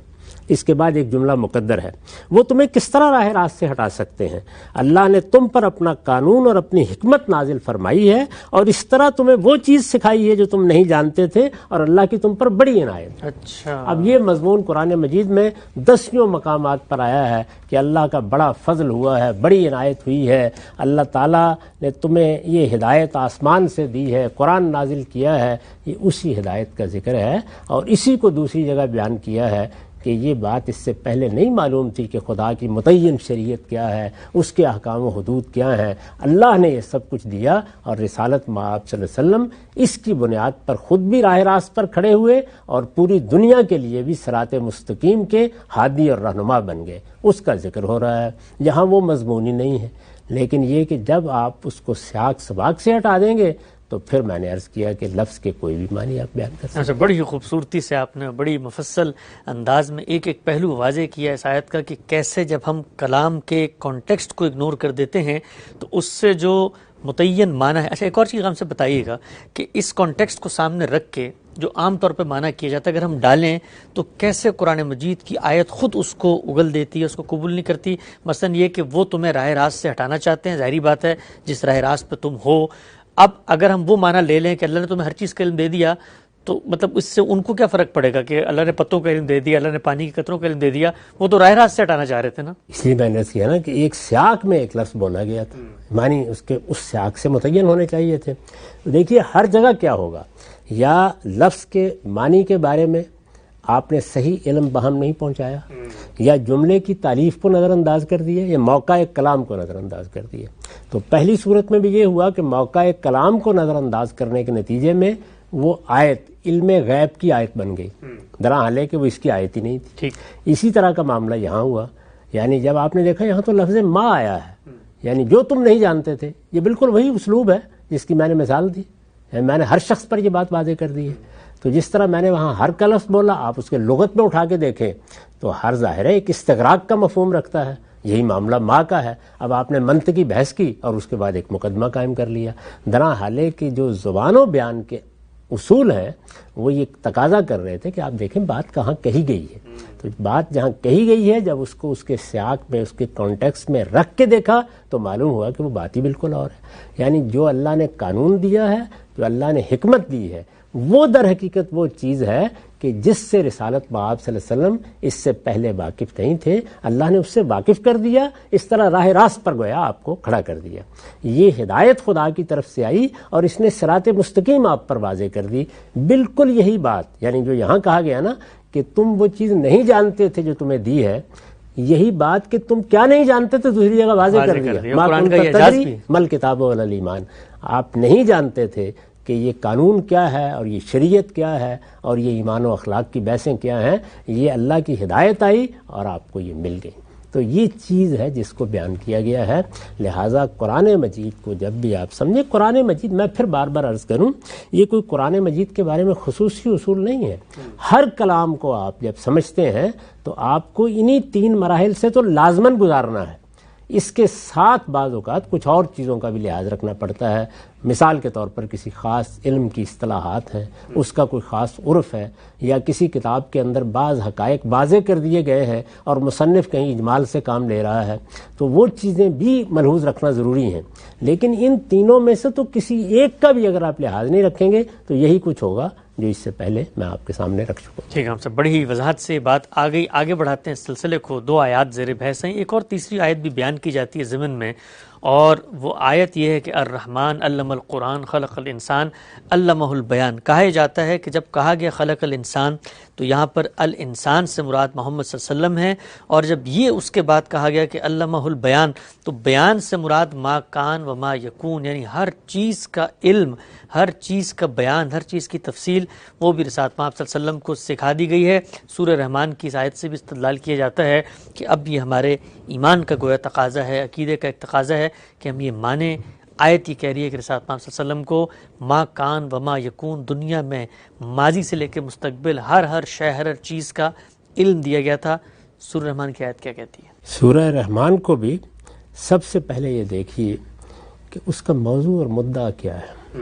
اس کے بعد ایک جملہ مقدر ہے، وہ تمہیں کس طرح راہ راست سے ہٹا سکتے ہیں؟ اللہ نے تم پر اپنا قانون اور اپنی حکمت نازل فرمائی ہے اور اس طرح تمہیں وہ چیز سکھائی ہے جو تم نہیں جانتے تھے، اور اللہ کی تم پر بڑی عنایت. اچھا، اب یہ مضمون قرآن مجید میں 10 مقامات پر آیا ہے کہ اللہ کا بڑا فضل ہوا ہے، بڑی عنایت ہوئی ہے. اللہ تعالیٰ نے تمہیں یہ ہدایت آسمان سے دی ہے، قرآن نازل کیا ہے. یہ اسی ہدایت کا ذکر ہے اور اسی کو دوسری جگہ بیان کیا ہے کہ یہ بات اس سے پہلے نہیں معلوم تھی کہ خدا کی متعین شریعت کیا ہے، اس کے احکام و حدود کیا ہیں. اللہ نے یہ سب کچھ دیا اور رسالت مآب صلی اللہ علیہ وسلم اس کی بنیاد پر خود بھی راہ راست پر کھڑے ہوئے اور پوری دنیا کے لیے بھی صراط مستقیم کے ہادی اور رہنما بن گئے. اس کا ذکر ہو رہا ہے. یہاں وہ مضمون ہی نہیں ہے، لیکن یہ کہ جب آپ اس کو سیاق سباق سے ہٹا دیں گے تو پھر میں نے عرض کیا کہ لفظ کے کوئی بھی معنی آپ بیان کر سکتے ہیں. بڑی خوبصورتی سے آپ نے بڑی مفصل انداز میں ایک ایک پہلو واضح کیا اس آیت کا کہ کیسے جب ہم کلام کے کانٹیکسٹ کو اگنور کر دیتے ہیں تو اس سے جو متعین معنی ہے. اچھا، ایک اور چیز ہم سے بتائیے گا کہ اس کانٹیکسٹ کو سامنے رکھ کے جو عام طور پہ معنی کیا جاتا ہے اگر ہم ڈالیں تو کیسے قرآن مجید کی آیت خود اس کو اگل دیتی ہے، اس کو قبول نہیں کرتی. مثلا یہ کہ وہ تمہیں راہ راست سے ہٹانا چاہتے ہیں، ظاہری بات ہے جس راہ راست پہ تم ہو. اب اگر ہم وہ معنی لے لیں کہ اللہ نے تمہیں ہر چیز کا علم دے دیا تو مطلب اس سے ان کو کیا فرق پڑے گا کہ اللہ نے پتوں کا علم دے دیا، اللہ نے پانی کے قطروں کا علم دے دیا، وہ تو راہ راست سے ہٹانا چاہ رہے تھے نا. اس لیے میں نے کیا نا کہ ایک سیاق میں ایک لفظ بولا گیا تھا، معنی اس کے اس سیاق سے متعین ہونے چاہیے تھے. دیکھیے ہر جگہ کیا ہوگا، یا لفظ کے معنی کے بارے میں آپ نے صحیح علم بہم نہیں پہنچایا، یا جملے کی تعریف کو نظر انداز کر دیا، یا موقع کلام کو نظر انداز کر دیا. تو پہلی صورت میں بھی یہ ہوا کہ موقع کلام کو نظر انداز کرنے کے نتیجے میں وہ آیت علم غیب کی آیت بن گئی، درا حالے کہ وہ اس کی آیت ہی نہیں تھی. اسی طرح کا معاملہ یہاں ہوا. یعنی جب آپ نے دیکھا یہاں تو لفظ ما آیا ہے، یعنی جو تم نہیں جانتے تھے، یہ بالکل وہی اسلوب ہے جس کی میں نے مثال دی. میں نے ہر شخص پر یہ بات واضح کر دی ہے. تو جس طرح میں نے وہاں ہر کا لفظ بولا، آپ اس کے لغت میں اٹھا کے دیکھیں تو ہر ظاہر ہے ایک استغراق کا مفہوم رکھتا ہے. یہی معاملہ ماں کا ہے. اب آپ نے منطقی بحث کی اور اس کے بعد ایک مقدمہ قائم کر لیا. درا حالے کہ جو زبان و بیان کے اصول ہیں وہ یہ تقاضا کر رہے تھے کہ آپ دیکھیں بات کہاں کہی گئی ہے. تو بات جہاں کہی گئی ہے جب اس کو اس کے سیاق میں، اس کے کانٹیکسٹ میں رکھ کے دیکھا تو معلوم ہوا کہ وہ بات ہی بالکل اور ہے. یعنی جو اللہ نے قانون دیا ہے، جو اللہ نے حکمت دی ہے، وہ در حقیقت وہ چیز ہے کہ جس سے رسالت مآب صلی اللہ علیہ وسلم اس سے پہلے واقف نہیں تھے. اللہ نے اس سے واقف کر دیا، اس طرح راہ راست پر گویا آپ کو کھڑا کر دیا. یہ ہدایت خدا کی طرف سے آئی اور اس نے صراط مستقیم آپ پر واضح کر دی. بالکل یہی بات یعنی جو یہاں کہا گیا نا کہ تم وہ چیز نہیں جانتے تھے جو تمہیں دی ہے، یہی بات کہ تم کیا نہیں جانتے تھے دوسری جگہ واضح کر دیا. مل کتاب ولا ایمان، آپ نہیں جانتے تھے کہ یہ قانون کیا ہے اور یہ شریعت کیا ہے اور یہ ایمان و اخلاق کی بحثیں کیا ہیں، یہ اللہ کی ہدایت آئی اور آپ کو یہ مل گئی. تو یہ چیز ہے جس کو بیان کیا گیا ہے. لہٰذا قرآن مجید کو جب بھی آپ سمجھیں، قرآن مجید، میں پھر بار بار عرض کروں، یہ کوئی قرآن مجید کے بارے میں خصوصی اصول نہیں ہے. ہر کلام کو آپ جب سمجھتے ہیں تو آپ کو انہی 3 مراحل سے تو لازماً گزارنا ہے. اس کے ساتھ بعض اوقات کچھ اور چیزوں کا بھی لحاظ رکھنا پڑتا ہے. مثال کے طور پر کسی خاص علم کی اصطلاحات ہیں، اس کا کوئی خاص عرف ہے، یا کسی کتاب کے اندر بعض حقائق واضح کر دیے گئے ہیں اور مصنف کہیں اجمال سے کام لے رہا ہے، تو وہ چیزیں بھی ملحوظ رکھنا ضروری ہیں. لیکن ان تینوں میں سے تو کسی ایک کا بھی اگر آپ لحاظ نہیں رکھیں گے تو یہی کچھ ہوگا جو اس سے پہلے میں آپ کے سامنے رکھ چکا ہوں. ٹھیک ہے، ہم سب بڑی ہی وضاحت سے بات آ گئی. آگے بڑھاتے ہیں سلسلے کو. 2 آیات زیر بحث ہیں. ایک اور تیسری آیت بھی بیان کی جاتی ہے ضمن میں، اور وہ آیت یہ ہے کہ الرحمن علم القرآن خلق الانسان علمہ البیان. کہا جاتا ہے کہ جب کہا گیا خلق الانسان تو یہاں پر الانسان سے مراد محمد صلی اللہ علیہ وسلم ہے، اور جب یہ اس کے بعد کہا گیا کہ علمہ البیان تو بیان سے مراد ما کان و ما یکون، یعنی ہر چیز کا علم، ہر چیز کا بیان، ہر چیز کی تفصیل وہ بھی رسالت محمد صلی اللہ علیہ وسلم کو سکھا دی گئی ہے. سورہ رحمان کی اس آیت سے بھی استدلال کیا جاتا ہے کہ اب یہ ہمارے ایمان کا گویا تقاضا ہے، عقیدے کا ایک تقاضا ہے کہ ہم یہ مانیں. آیت یہ کہہ رہی ہے کہ رسالت محمد صلی اللہ علیہ وسلم کو ما کان و ما یکون، دنیا میں ماضی سے لے کے مستقبل ہر شے، ہر چیز کا علم دیا گیا تھا. سورہ رحمان کی آیت کیا کہتی ہے؟ سورہ رحمان کو بھی سب سے پہلے یہ دیکھیے کہ اس کا موضوع اور مدعا کیا ہے.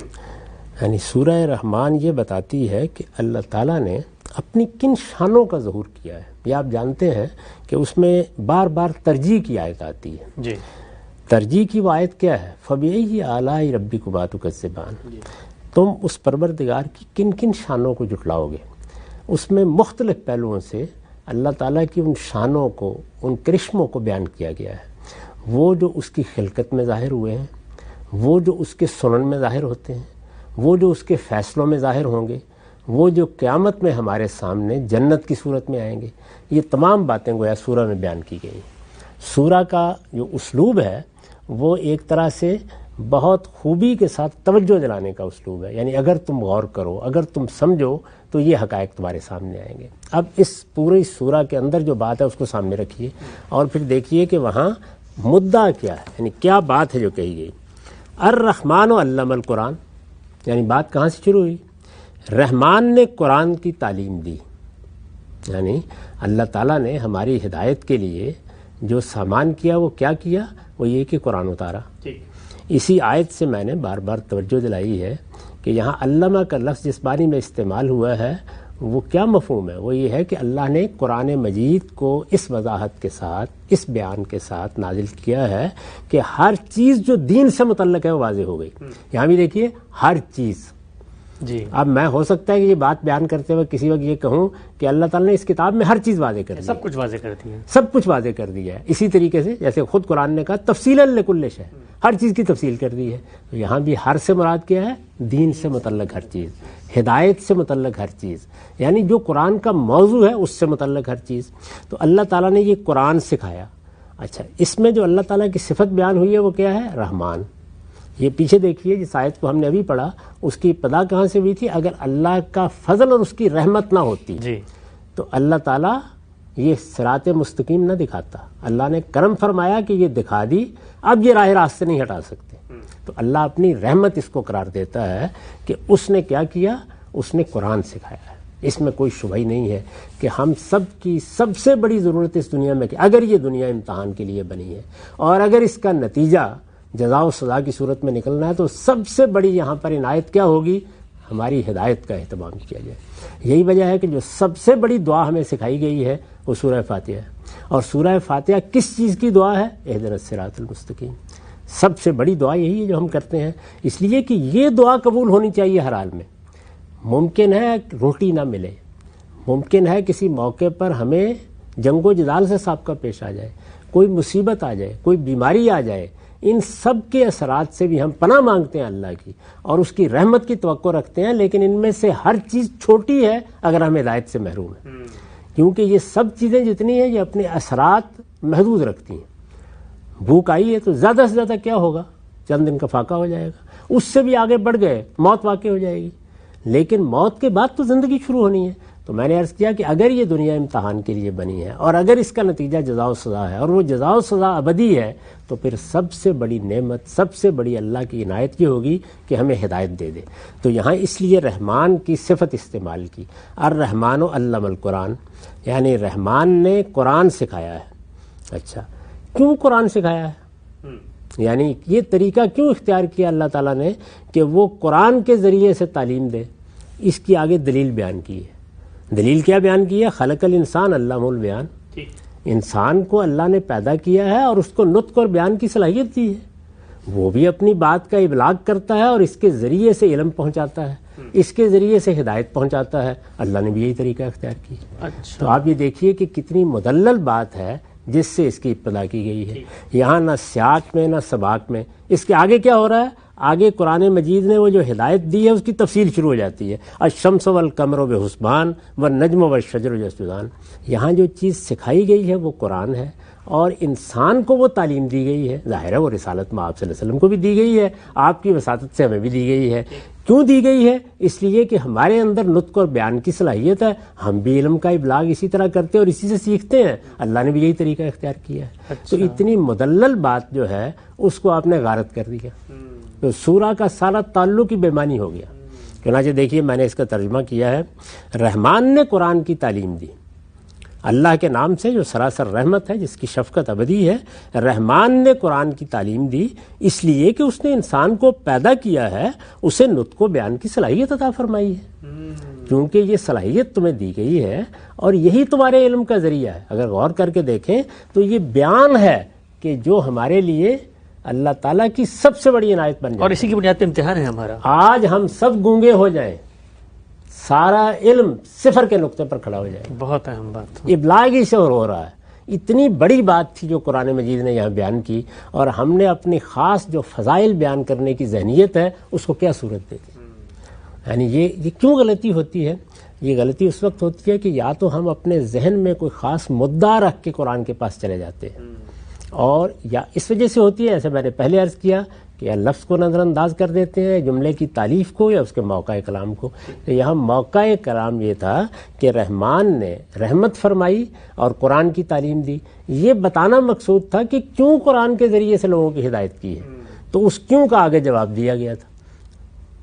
یعنی سورہ رحمان یہ بتاتی ہے کہ اللہ تعالیٰ نے اپنی کن شانوں کا ظہور کیا ہے. یہ آپ جانتے ہیں کہ اس میں بار بار ترجیح کی آیت آتی ہے. جی. ترجیح کی وہ آیت کیا ہے؟ فَبِأَيِّ آلَاءِ رَبِّكُمَا تُكَذِّبَانِ. تم اس پروردگار کی کن کن شانوں کو جھٹلاؤ گے. اس میں مختلف پہلوؤں سے اللہ تعالیٰ کی ان شانوں کو، ان کرشموں کو بیان کیا گیا ہے. وہ جو اس کی خلقت میں ظاہر ہوئے ہیں، وہ جو اس کے سنن میں ظاہر ہوتے ہیں، وہ جو اس کے فیصلوں میں ظاہر ہوں گے، وہ جو قیامت میں ہمارے سامنے جنت کی صورت میں آئیں گے. یہ تمام باتیں گویا سورہ میں بیان کی گئی. سورہ کا جو اسلوب ہے وہ ایک طرح سے بہت خوبی کے ساتھ توجہ دلانے کا اسلوب ہے. یعنی اگر تم غور کرو، اگر تم سمجھو تو یہ حقائق تمہارے سامنے آئیں گے. اب اس پورے سورہ کے اندر جو بات ہے اس کو سامنے رکھیے اور پھر دیکھیے کہ وہاں مدعا کیا ہے، یعنی کیا بات ہے جو کہی گئی. الرحمن علم القرآن، یعنی بات کہاں سے شروع ہوئی؟ رحمان نے قرآن کی تعلیم دی. یعنی اللہ تعالیٰ نے ہماری ہدایت کے لیے جو سامان کیا وہ کیا کیا؟ وہ یہ کہ قرآن اتارا. اسی آیت سے میں نے بار بار توجہ دلائی ہے کہ یہاں علامہ کا لفظ جس بانی میں استعمال ہوا ہے وہ کیا مفہوم ہے؟ وہ یہ ہے کہ اللہ نے قرآن مجید کو اس وضاحت کے ساتھ، اس بیان کے ساتھ نازل کیا ہے کہ ہر چیز جو دین سے متعلق ہے وہ واضح ہو گئی. یہاں بھی دیکھیے ہر چیز. جی. اب میں ہو سکتا ہے کہ یہ بات بیان کرتے ہوئے کسی وقت یہ کہوں کہ اللہ تعالیٰ نے اس کتاب میں ہر چیز واضح کر دی، سب کچھ واضح کر دیا، سب کچھ واضح کر دیا ہے. اسی طریقے سے جیسے خود قرآن نے کہا تفصیلاً لکل شیء، ہر چیز کی تفصیل کر دی ہے. تو یہاں بھی ہر سے مراد کیا ہے؟ دین سے متعلق ہر چیز، ہدایت سے متعلق ہر چیز، یعنی جو قرآن کا موضوع ہے اس سے متعلق ہر چیز. تو اللہ تعالیٰ نے یہ قرآن سکھایا. اچھا، اس میں جو اللہ تعالیٰ کی صفت بیان ہوئی ہے وہ کیا ہے؟ رحمان. یہ پیچھے دیکھیے جس آیت کو ہم نے ابھی پڑھا اس کی ابتدا کہاں سے ہوئی تھی؟ اگر اللہ کا فضل اور اس کی رحمت نہ ہوتی جی تو اللہ تعالیٰ یہ صراط مستقیم نہ دکھاتا. اللہ نے کرم فرمایا کہ یہ دکھا دی، اب یہ راہ راست سے نہیں ہٹا سکتے. تو اللہ اپنی رحمت اس کو قرار دیتا ہے کہ اس نے کیا کیا؟ اس نے قرآن سکھایا ہے. اس میں کوئی شبہ ہی نہیں ہے کہ ہم سب کی سب سے بڑی ضرورت اس دنیا میں کہ اگر یہ دنیا امتحان کے لیے بنی ہے اور اگر اس کا نتیجہ جزا و سزا کی صورت میں نکلنا ہے تو سب سے بڑی یہاں پر عنایت کیا ہوگی؟ ہماری ہدایت کا اہتمام کیا جائے. یہی وجہ ہے کہ جو سب سے بڑی دعا ہمیں سکھائی گئی ہے وہ سورہ فاتحہ ہے. اور سورہ فاتحہ کس چیز کی دعا ہے؟ اہدنا الصراط المستقیم. سب سے بڑی دعا یہی ہے جو ہم کرتے ہیں، اس لیے کہ یہ دعا قبول ہونی چاہیے ہر حال میں. ممکن ہے روٹی نہ ملے، ممکن ہے کسی موقع پر ہمیں جنگ و جدال سے سابقہ پیش آ جائے، کوئی مصیبت آ جائے، کوئی بیماری آ جائے. ان سب کے اثرات سے بھی ہم پناہ مانگتے ہیں اللہ کی اور اس کی رحمت کی توقع رکھتے ہیں، لیکن ان میں سے ہر چیز چھوٹی ہے اگر ہم ہدایت سے محروم ہیں، کیونکہ یہ سب چیزیں جتنی ہیں یہ اپنے اثرات محدود رکھتی ہیں. بھوک آئی ہے تو زیادہ سے زیادہ کیا ہوگا؟ چند دن کا فاقہ ہو جائے گا، اس سے بھی آگے بڑھ گئے موت واقع ہو جائے گی، لیکن موت کے بعد تو زندگی شروع ہونی ہے۔ تو میں نے عرض کیا کہ اگر یہ دنیا امتحان کے لیے بنی ہے اور اگر اس کا نتیجہ جزا و سزا ہے اور وہ جزا و سزا ابدی ہے، تو پھر سب سے بڑی نعمت، سب سے بڑی اللہ کی عنایت یہ ہوگی کہ ہمیں ہدایت دے دے۔ تو یہاں اس لیے رحمان کی صفت استعمال کی، الرحمن علم القرآن، یعنی رحمان نے قرآن سکھایا ہے۔ اچھا، کیوں قرآن سکھایا ہے؟ یعنی یہ طریقہ کیوں اختیار کیا اللہ تعالیٰ نے کہ وہ قرآن کے ذریعے سے تعلیم دے؟ اس کی آگے دلیل بیان کی ہے۔ دلیل کیا بیان کی ہے؟ خلق الانسان علمہ البیان، انسان کو اللہ نے پیدا کیا ہے اور اس کو نطق اور بیان کی صلاحیت دی ہے، وہ بھی اپنی بات کا ابلاغ کرتا ہے اور اس کے ذریعے سے علم پہنچاتا ہے، اس کے ذریعے سے ہدایت پہنچاتا ہے۔ اللہ نے بھی یہی طریقہ اختیار کیا۔ تو آپ یہ دیکھیے کہ کتنی مدلل بات ہے جس سے اس کی ابتدا کی گئی ہے۔ یہاں نہ سیاق میں نہ سباق میں، اس کے آگے کیا ہو رہا ہے؟ آگے قرآن مجید نے وہ جو ہدایت دی ہے اس کی تفصیل شروع ہو جاتی ہے، الشمس والقمر بحسبان والنجم والشجر یسجدان۔ یہاں جو چیز سکھائی گئی ہے وہ قرآن ہے، اور انسان کو وہ تعلیم دی گئی ہے، ظاہر ہے وہ رسالت میں آپ صلی اللہ علیہ وسلم کو بھی دی گئی ہے، آپ کی وساطت سے ہمیں بھی دی گئی ہے۔ کیوں دی گئی ہے؟ اس لیے کہ ہمارے اندر نطق اور بیان کی صلاحیت ہے، ہم بھی علم کا ابلاغ اسی طرح کرتے ہیں اور اسی سے سیکھتے ہیں۔ اللہ نے بھی یہی طریقہ اختیار کیا ہے۔ تو اتنی مدلل بات جو ہے اس کو آپ نے غارت کر دیا، تو سورہ کا سارا تعلق ہی بےمانی ہو گیا۔ چنانچہ دیکھیے میں نے اس کا ترجمہ کیا ہے، رحمان نے قرآن کی تعلیم دی، اللہ کے نام سے جو سراسر رحمت ہے، جس کی شفقت ابدی ہے، رحمان نے قرآن کی تعلیم دی اس لیے کہ اس نے انسان کو پیدا کیا ہے، اسے نطق و بیان کی صلاحیت عطا فرمائی ہے، کیونکہ یہ صلاحیت تمہیں دی گئی ہے اور یہی تمہارے علم کا ذریعہ ہے۔ اگر غور کر کے دیکھیں تو یہ بیان ہے کہ جو ہمارے لیے اللہ تعالیٰ کی سب سے بڑی عنایت بن جائے، اور اسی کی بنیاد پہ امتحان ہے ہمارا۔ آج ہم سب گونگے ہو جائیں، سارا علم صفر کے نقطے پر کھڑا ہو جائے، بہت اہم بات۔ ابلاغ ہی سے ہو رہا ہے۔ اتنی بڑی بات تھی جو قرآن مجید نے یہاں بیان کی، اور ہم نے اپنی خاص جو فضائل بیان کرنے کی ذہنیت ہے اس کو کیا صورت دے دی۔ یعنی یہ کیوں غلطی ہوتی ہے؟ یہ غلطی اس وقت ہوتی ہے کہ یا تو ہم اپنے ذہن میں کوئی خاص مدعا رکھ کے قرآن کے پاس چلے جاتے ہیں، اور یا اس وجہ سے ہوتی ہے، ایسے میں نے پہلے عرض کیا کہ یا لفظ کو نظر انداز کر دیتے ہیں، جملے کی تعلیف کو یا اس کے موقع کلام کو۔ یہاں موقع کلام یہ تھا کہ رحمان نے رحمت فرمائی اور قرآن کی تعلیم دی، یہ بتانا مقصود تھا کہ کیوں قرآن کے ذریعے سے لوگوں کی ہدایت کی ہے۔ تو اس کیوں کا آگے جواب دیا گیا تھا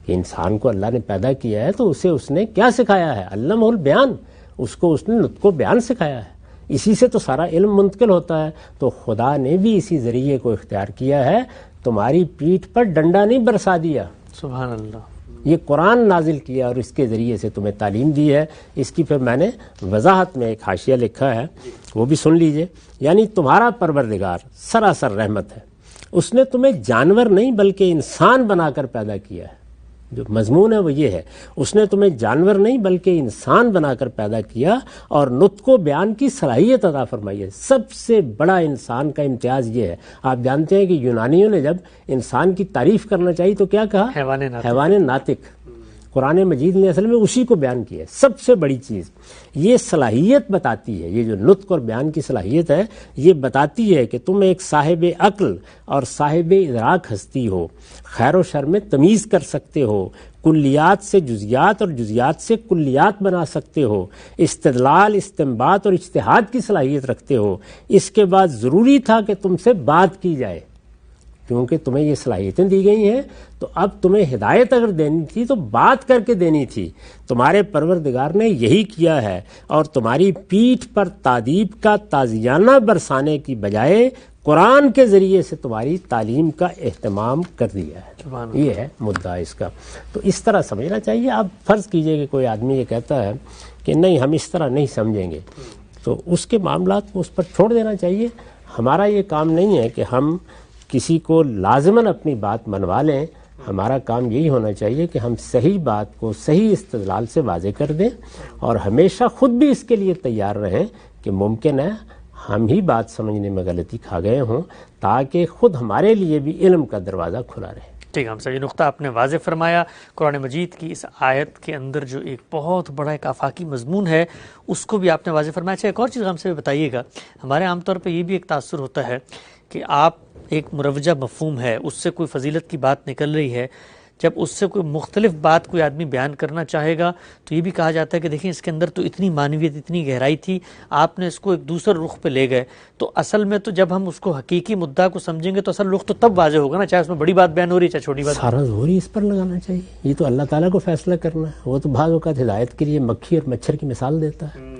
کہ انسان کو اللہ نے پیدا کیا ہے تو اسے اس نے کیا سکھایا ہے؟ علمہ البیان، اس کو اس نے نطق و بیان سکھایا ہے، اسی سے تو سارا علم منتقل ہوتا ہے۔ تو خدا نے بھی اسی ذریعے کو اختیار کیا ہے، تمہاری پیٹھ پر ڈنڈا نہیں برسا دیا، سبحان اللہ، یہ قرآن نازل کیا اور اس کے ذریعے سے تمہیں تعلیم دی ہے۔ اس کی پھر میں نے وضاحت میں ایک حاشیہ لکھا ہے، وہ بھی سن لیجئے۔ یعنی تمہارا پروردگار سراسر رحمت ہے، اس نے تمہیں جانور نہیں بلکہ انسان بنا کر پیدا کیا ہے۔ جو مضمون ہے وہ یہ ہے، اس نے تمہیں جانور نہیں بلکہ انسان بنا کر پیدا کیا اور نطق و بیان کی صلاحیت عطا فرمائی ہے۔ سب سے بڑا انسان کا امتیاز یہ ہے۔ آپ جانتے ہیں کہ یونانیوں نے جب انسان کی تعریف کرنا چاہیے تو کیا کہا؟ حیوان ناطق۔ قرآن مجید نے اصل میں اسی کو بیان کیا ہے۔ سب سے بڑی چیز یہ صلاحیت بتاتی ہے، یہ جو نطق اور بیان کی صلاحیت ہے یہ بتاتی ہے کہ تم ایک صاحب عقل اور صاحب ادراک ہستی ہو، خیر و شر میں تمیز کر سکتے ہو، کلیات سے جزیات اور جزیات سے کلیات بنا سکتے ہو، استدلال، استنباط اور اجتہاد کی صلاحیت رکھتے ہو۔ اس کے بعد ضروری تھا کہ تم سے بات کی جائے، کیونکہ تمہیں یہ صلاحیتیں دی گئی ہیں، تو اب تمہیں ہدایت اگر دینی تھی تو بات کر کے دینی تھی۔ تمہارے پروردگار نے یہی کیا ہے، اور تمہاری پیٹھ پر تادیب کا تازیانہ برسانے کی بجائے قرآن کے ذریعے سے تمہاری تعلیم کا اہتمام کر دیا ہے۔ یہ ہے مدعا اس کا۔ تو اس طرح سمجھنا چاہیے۔ آپ فرض کیجئے کہ کوئی آدمی یہ کہتا ہے کہ نہیں ہم اس طرح نہیں سمجھیں گے، تو اس کے معاملات کو اس پر چھوڑ دینا چاہیے۔ ہمارا یہ کام نہیں ہے کہ ہم کسی کو لازماً اپنی بات منوا لیں، ہمارا کام یہی ہونا چاہیے کہ ہم صحیح بات کو صحیح استدلال سے واضح کر دیں، اور ہمیشہ خود بھی اس کے لیے تیار رہیں کہ ممکن ہے ہم ہی بات سمجھنے میں غلطی کھا گئے ہوں، تاکہ خود ہمارے لیے بھی علم کا دروازہ کھلا رہے۔ ٹھیک ہے، ہم یہ نقطہ آپ نے واضح فرمایا۔ قرآن مجید کی اس آیت کے اندر جو ایک بہت بڑا ایک آفاقی مضمون ہے اس کو بھی آپ نے واضح فرمایا۔ اچھا، ایک اور چیز ہم سے بتائیے گا، ہمارے عام طور پہ یہ بھی ایک تاثر ہوتا ہے کہ آپ ایک مروجہ مفہوم ہے، اس سے کوئی فضیلت کی بات نکل رہی ہے، جب اس سے کوئی مختلف بات کوئی آدمی بیان کرنا چاہے گا تو یہ بھی کہا جاتا ہے کہ دیکھیں اس کے اندر تو اتنی معنویت، اتنی گہرائی تھی، آپ نے اس کو ایک دوسرے رخ پہ لے گئے. تو اصل میں تو جب ہم اس کو حقیقی مدعا کو سمجھیں گے تو اصل رخ تو تب واضح ہوگا نا، چاہے اس میں بڑی بات بیان ہو رہی ہے چاہے چھوٹی بات. سارا زور ہی اس پر لگانا چاہیے. یہ تو اللہ تعالیٰ کو فیصلہ کرنا ہے. وہ تو بعض اوقات ہدایت کے لیے مکھی اور مچھر کی مثال دیتا ہے.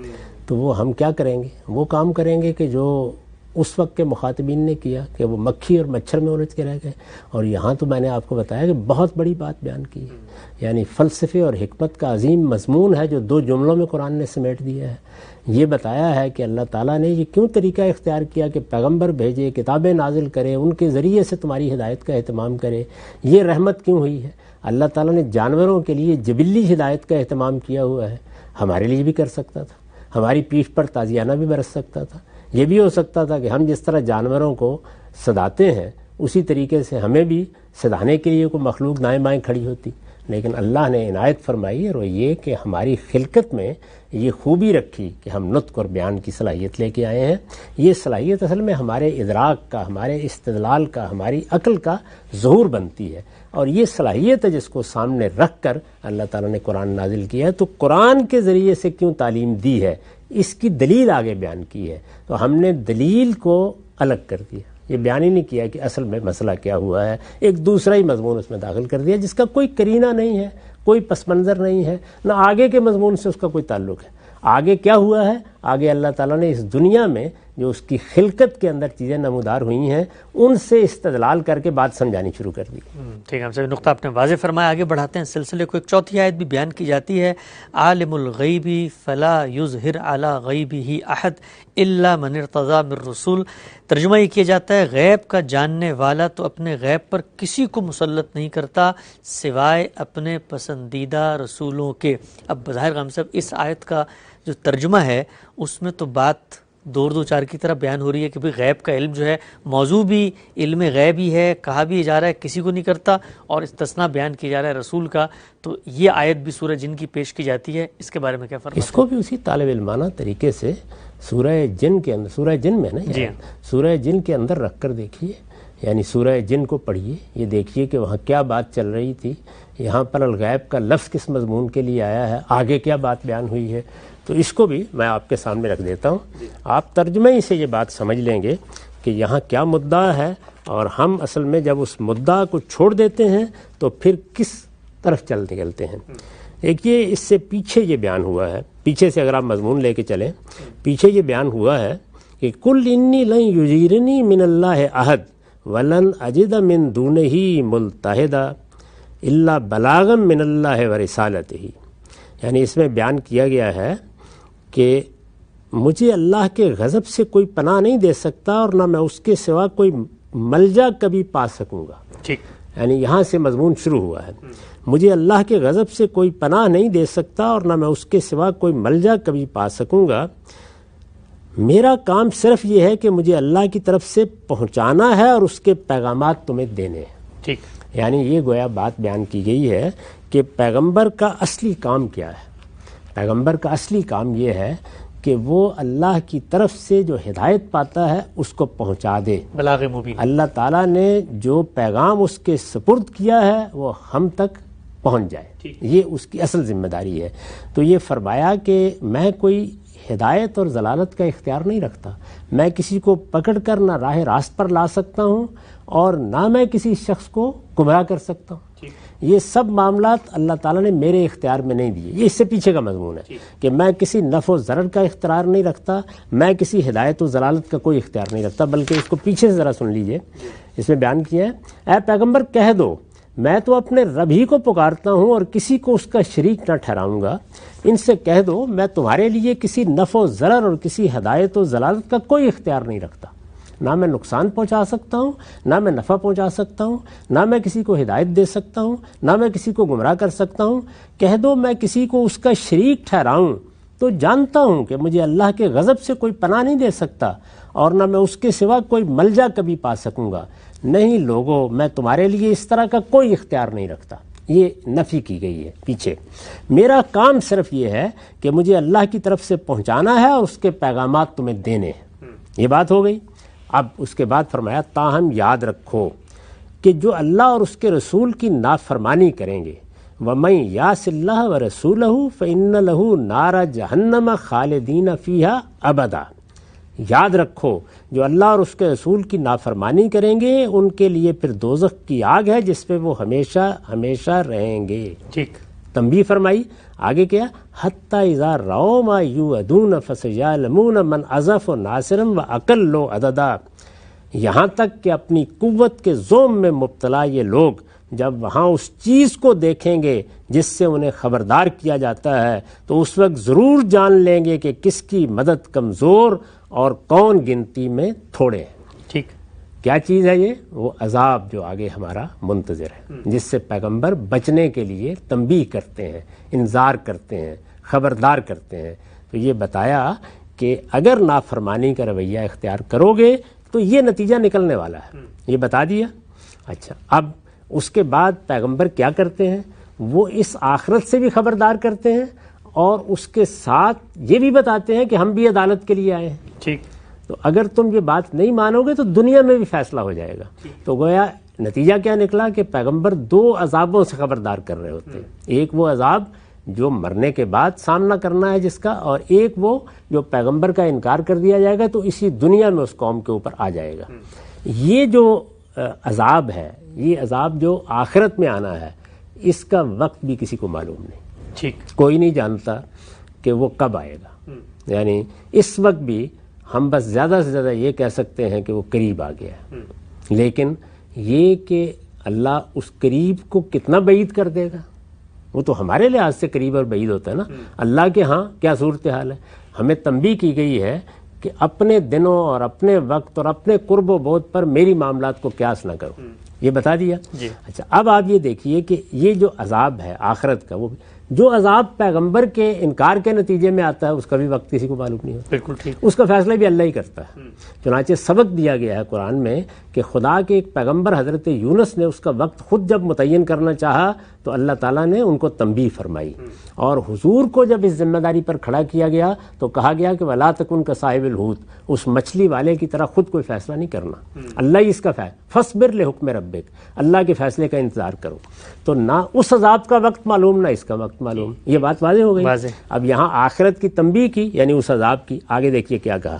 تو وہ ہم کیا کریں گے؟ وہ کام کریں گے کہ جو اس وقت کے مخاطبین نے کیا کہ وہ مکھی اور مچھر میں الجھ کے رہ گئے. اور یہاں تو میں نے آپ کو بتایا کہ بہت بڑی بات بیان کی ہے. یعنی فلسفے اور حکمت کا عظیم مضمون ہے جو 2 جملوں میں قرآن نے سمیٹ دیا ہے. یہ بتایا ہے کہ اللہ تعالیٰ نے یہ کیوں طریقہ اختیار کیا کہ پیغمبر بھیجے، کتابیں نازل کرے، ان کے ذریعے سے تمہاری ہدایت کا اہتمام کرے. یہ رحمت کیوں ہوئی ہے؟ اللہ تعالیٰ نے جانوروں کے لیے جبلی ہدایت کا اہتمام کیا ہوا ہے. ہمارے لیے بھی کر سکتا تھا، ہماری پیٹھ پر تازیانہ بھی برس سکتا تھا. یہ بھی ہو سکتا تھا کہ ہم جس طرح جانوروں کو صداتے ہیں اسی طریقے سے ہمیں بھی صدانے کے لیے کوئی مخلوق دائیں بائیں کھڑی ہوتی. لیکن اللہ نے عنایت فرمائی اور وہ یہ کہ ہماری خلقت میں یہ خوبی رکھی کہ ہم نطق اور بیان کی صلاحیت لے کے آئے ہیں. یہ صلاحیت اصل میں ہمارے ادراک کا، ہمارے استدلال کا، ہماری عقل کا ظہور بنتی ہے. اور یہ صلاحیت ہے جس کو سامنے رکھ کر اللہ تعالیٰ نے قرآن نازل کیا ہے. تو قرآن کے ذریعے سے کیوں تعلیم دی ہے اس کی دلیل آگے بیان کی ہے. تو ہم نے دلیل کو الگ کر دیا. یہ بیان ہی نہیں کیا کہ اصل میں مسئلہ کیا ہوا ہے. ایک دوسرا ہی مضمون اس میں داخل کر دیا جس کا کوئی قرینہ نہیں ہے، کوئی پس منظر نہیں ہے، نہ آگے کے مضمون سے اس کا کوئی تعلق ہے. آگے کیا ہوا ہے؟ آگے اللہ تعالیٰ نے اس دنیا میں جو اس کی خلقت کے اندر چیزیں نمودار ہوئی ہیں ان سے استدلال کر کے بات سمجھانی شروع کر دی. ٹھیک ہے، ہم سے نقطہ آپ نے واضح فرمایا. آگے بڑھاتے ہیں سلسلے کو. ایک چوتھی آیت بھی بیان کی جاتی ہے، عالم الغیب فلا یظہر علی غیبہ احد الا من ارتضی من رسول. ترجمہ یہ کیا جاتا ہے غیب کا جاننے والا تو اپنے غیب پر کسی کو مسلط نہیں کرتا سوائے اپنے پسندیدہ رسولوں کے. اب بظاہر غم صاحب اس آیت کا جو ترجمہ ہے اس میں تو بات دو چار کی طرح بیان ہو رہی ہے کہ بھئی غیب کا علم جو ہے موضوع بھی علم غیب ہی ہے، کہا بھی جا رہا ہے کسی کو نہیں کرتا، اور استثناء بیان کیا جا رہا ہے رسول کا. تو یہ آیت بھی سورہ جن کی پیش کی جاتی ہے، اس کے بارے میں کیا فرماتے ہیں؟ اس کو بھی اسی طالب علمانہ طریقے سے سورہ جن کے اندر، سورہ جن میں نا جی سورہ جن کے اندر رکھ کر دیکھیے. یعنی سورہ جن کو پڑھیے، یہ دیکھیے کہ وہاں کیا بات چل رہی تھی. یہاں پر الغیب کا لفظ کس مضمون کے لیے آیا ہے، آگے کیا بات بیان ہوئی ہے. تو اس کو بھی میں آپ کے سامنے رکھ دیتا ہوں. آپ ترجمے ہی سے یہ بات سمجھ لیں گے کہ یہاں کیا مدعا ہے اور ہم اصل میں جب اس مدعا کو چھوڑ دیتے ہیں تو پھر کس طرف چل نکلتے ہیں. ایک یہ اس سے پیچھے یہ بیان ہوا ہے، پیچھے سے اگر آپ مضمون لے کے چلیں، پیچھے یہ بیان ہوا ہے کہ کل انی لن یجیرنی من اللہ احد ولن اجد من دونہ ملتحدا الا بلاغا من اللہ ورسالتہ. یعنی اس میں بیان کیا گیا ہے کہ مجھے اللہ کے غضب سے کوئی پناہ نہیں دے سکتا اور نہ میں اس کے سوا کوئی ملجا کبھی پا سکوں گا. ٹھیک، یعنی یہاں سے مضمون شروع ہوا ہے. مجھے اللہ کے غضب سے کوئی پناہ نہیں دے سکتا اور نہ میں اس کے سوا کوئی ملجا کبھی پا سکوں گا. میرا کام صرف یہ ہے کہ مجھے اللہ کی طرف سے پہنچانا ہے اور اس کے پیغامات تمہیں دینے ہیں. ٹھیک، یعنی یہ گویا بات بیان کی گئی ہے کہ پیغمبر کا اصلی کام کیا ہے. پیغمبر کا اصلی کام یہ ہے کہ وہ اللہ کی طرف سے جو ہدایت پاتا ہے اس کو پہنچا دے. بلاغ مبین. اللہ تعالیٰ نے جو پیغام اس کے سپرد کیا ہے وہ ہم تک پہنچ جائے، یہ اس کی اصل ذمہ داری ہے. تو یہ فرمایا کہ میں کوئی ہدایت اور ضلالت کا اختیار نہیں رکھتا. میں کسی کو پکڑ کر نہ راہ راست پر لا سکتا ہوں اور نہ میں کسی شخص کو گمراہ کر سکتا ہوں. یہ سب معاملات اللہ تعالیٰ نے میرے اختیار میں نہیں دیے. یہ اس سے پیچھے کا مضمون ہے کہ میں کسی نفع و ضرر کا اختیار نہیں رکھتا، میں کسی ہدایت و ضلالت کا کوئی اختیار نہیں رکھتا. بلکہ اس کو پیچھے سے ذرا سن لیجئے. اس میں بیان کیا ہے، اے پیغمبر کہہ دو میں تو اپنے رب ہی کو پکارتا ہوں اور کسی کو اس کا شریک نہ ٹھہراؤں گا. ان سے کہہ دو میں تمہارے لیے کسی نفع و ضرر اور کسی ہدایت و ضلالت کا کوئی اختیار نہیں رکھتا. نہ میں نقصان پہنچا سکتا ہوں، نہ میں نفع پہنچا سکتا ہوں، نہ میں کسی کو ہدایت دے سکتا ہوں، نہ میں کسی کو گمراہ کر سکتا ہوں. کہہ دو میں کسی کو اس کا شریک ٹھہراؤں تو جانتا ہوں کہ مجھے اللہ کے غضب سے کوئی پناہ نہیں دے سکتا اور نہ میں اس کے سوا کوئی ملجا کبھی پا سکوں گا. نہیں لوگو، میں تمہارے لیے اس طرح کا کوئی اختیار نہیں رکھتا. یہ نفی کی گئی ہے پیچھے. میرا کام صرف یہ ہے کہ مجھے اللہ کی طرف سے پہنچانا ہے اور اس کے پیغامات تمہیں دینے ہیں. یہ بات ہو گئی. اب اس کے بعد فرمایا تاہم یاد رکھو کہ جو اللہ اور اس کے رسول کی نافرمانی کریں گے وَمَن يَعْصِ اللَّهَ وَرَسُولَهُ فَإِنَّ لَهُ نَارَ جَهَنَّمَ خَالِدِينَ فِيهَا أَبَدًا، یاد رکھو جو اللہ اور اس کے رسول کی نافرمانی کریں گے ان کے لیے پھر دوزخ کی آگ ہے جس پہ وہ ہمیشہ ہمیشہ رہیں گے۔ ٹھیک، تنبیہ فرمائی آگے کیا، حتی اذا رأوا ما یوعدون فسیعلمون من اضعف ناصرا واقل عددا، یہاں تک کہ اپنی قوت کے زوم میں مبتلا یہ لوگ جب وہاں اس چیز کو دیکھیں گے جس سے انہیں خبردار کیا جاتا ہے تو اس وقت ضرور جان لیں گے کہ کس کی مدد کمزور اور کون گنتی میں تھوڑے ہیں۔ ٹھیک، کیا چیز ہے یہ؟ وہ عذاب جو آگے ہمارا منتظر ہے، جس سے پیغمبر بچنے کے لیے تنبیہ کرتے ہیں، انذار کرتے ہیں، خبردار کرتے ہیں۔ تو یہ بتایا کہ اگر نافرمانی کا رویہ اختیار کرو گے تو یہ نتیجہ نکلنے والا ہے، یہ بتا دیا۔ اچھا، اب اس کے بعد پیغمبر کیا کرتے ہیں؟ وہ اس آخرت سے بھی خبردار کرتے ہیں اور اس کے ساتھ یہ بھی بتاتے ہیں کہ ہم بھی عدالت کے لیے آئے ہیں۔ ٹھیک، تو اگر تم یہ بات نہیں مانو گے تو دنیا میں بھی فیصلہ ہو جائے گا۔ تو گویا نتیجہ کیا نکلا کہ پیغمبر دو عذابوں سے خبردار کر رہے ہوتے ہیں، ایک وہ عذاب جو مرنے کے بعد سامنا کرنا ہے جس کا، اور ایک وہ جو پیغمبر کا انکار کر دیا جائے گا تو اسی دنیا میں اس قوم کے اوپر آ جائے گا۔ یہ جو عذاب ہے، یہ عذاب جو آخرت میں آنا ہے، اس کا وقت بھی کسی کو معلوم نہیں، ٹھیک، کوئی نہیں جانتا کہ وہ کب آئے گا۔ یعنی اس وقت بھی ہم بس زیادہ سے زیادہ یہ کہہ سکتے ہیں کہ وہ قریب آ گیا ہے، لیکن یہ کہ اللہ اس قریب کو کتنا بعید کر دے گا وہ تو ہمارے لحاظ سے قریب اور بعید ہوتا ہے نا، اللہ کے ہاں کیا صورتحال ہے۔ ہمیں تنبیہ کی گئی ہے کہ اپنے دنوں اور اپنے وقت اور اپنے قرب و بعد پر میری معاملات کو قیاس نہ کرو، یہ بتا دیا۔ اچھا، اب آپ یہ دیکھیے کہ یہ جو عذاب ہے آخرت کا، وہ جو عذاب پیغمبر کے انکار کے نتیجے میں آتا ہے اس کا بھی وقت کسی کو معلوم نہیں ہوتا، بالکل ٹھیک، اس کا فیصلہ بھی اللہ ہی کرتا ہے۔ چنانچہ سبق دیا گیا ہے قرآن میں کہ خدا کے ایک پیغمبر حضرت یونس نے اس کا وقت خود جب متعین کرنا چاہا تو اللہ تعالیٰ نے ان کو تنبیہ فرمائی، اور حضور کو جب اس ذمہ داری پر کھڑا کیا گیا تو کہا گیا کہ وَلَا تَكُن كَصَاحِبِ الْحُوتِ، اس مچھلی والے کی طرح خود کوئی فیصلہ نہیں کرنا، اللہ ہی اس کا فیصلہ، فَاصْبِرْ لِحُكْمِ رَبِّكَ، اللہ کے فیصلے کا انتظار کرو۔ تو نہ اس عذاب کا وقت معلوم نہ اس کا وقت معلوم، یہ بات واضح ہو گئی۔ اب یہاں آخرت کی تنبیہ کی، یعنی اس عذاب کی۔ آگے دیکھیے کیا کہا،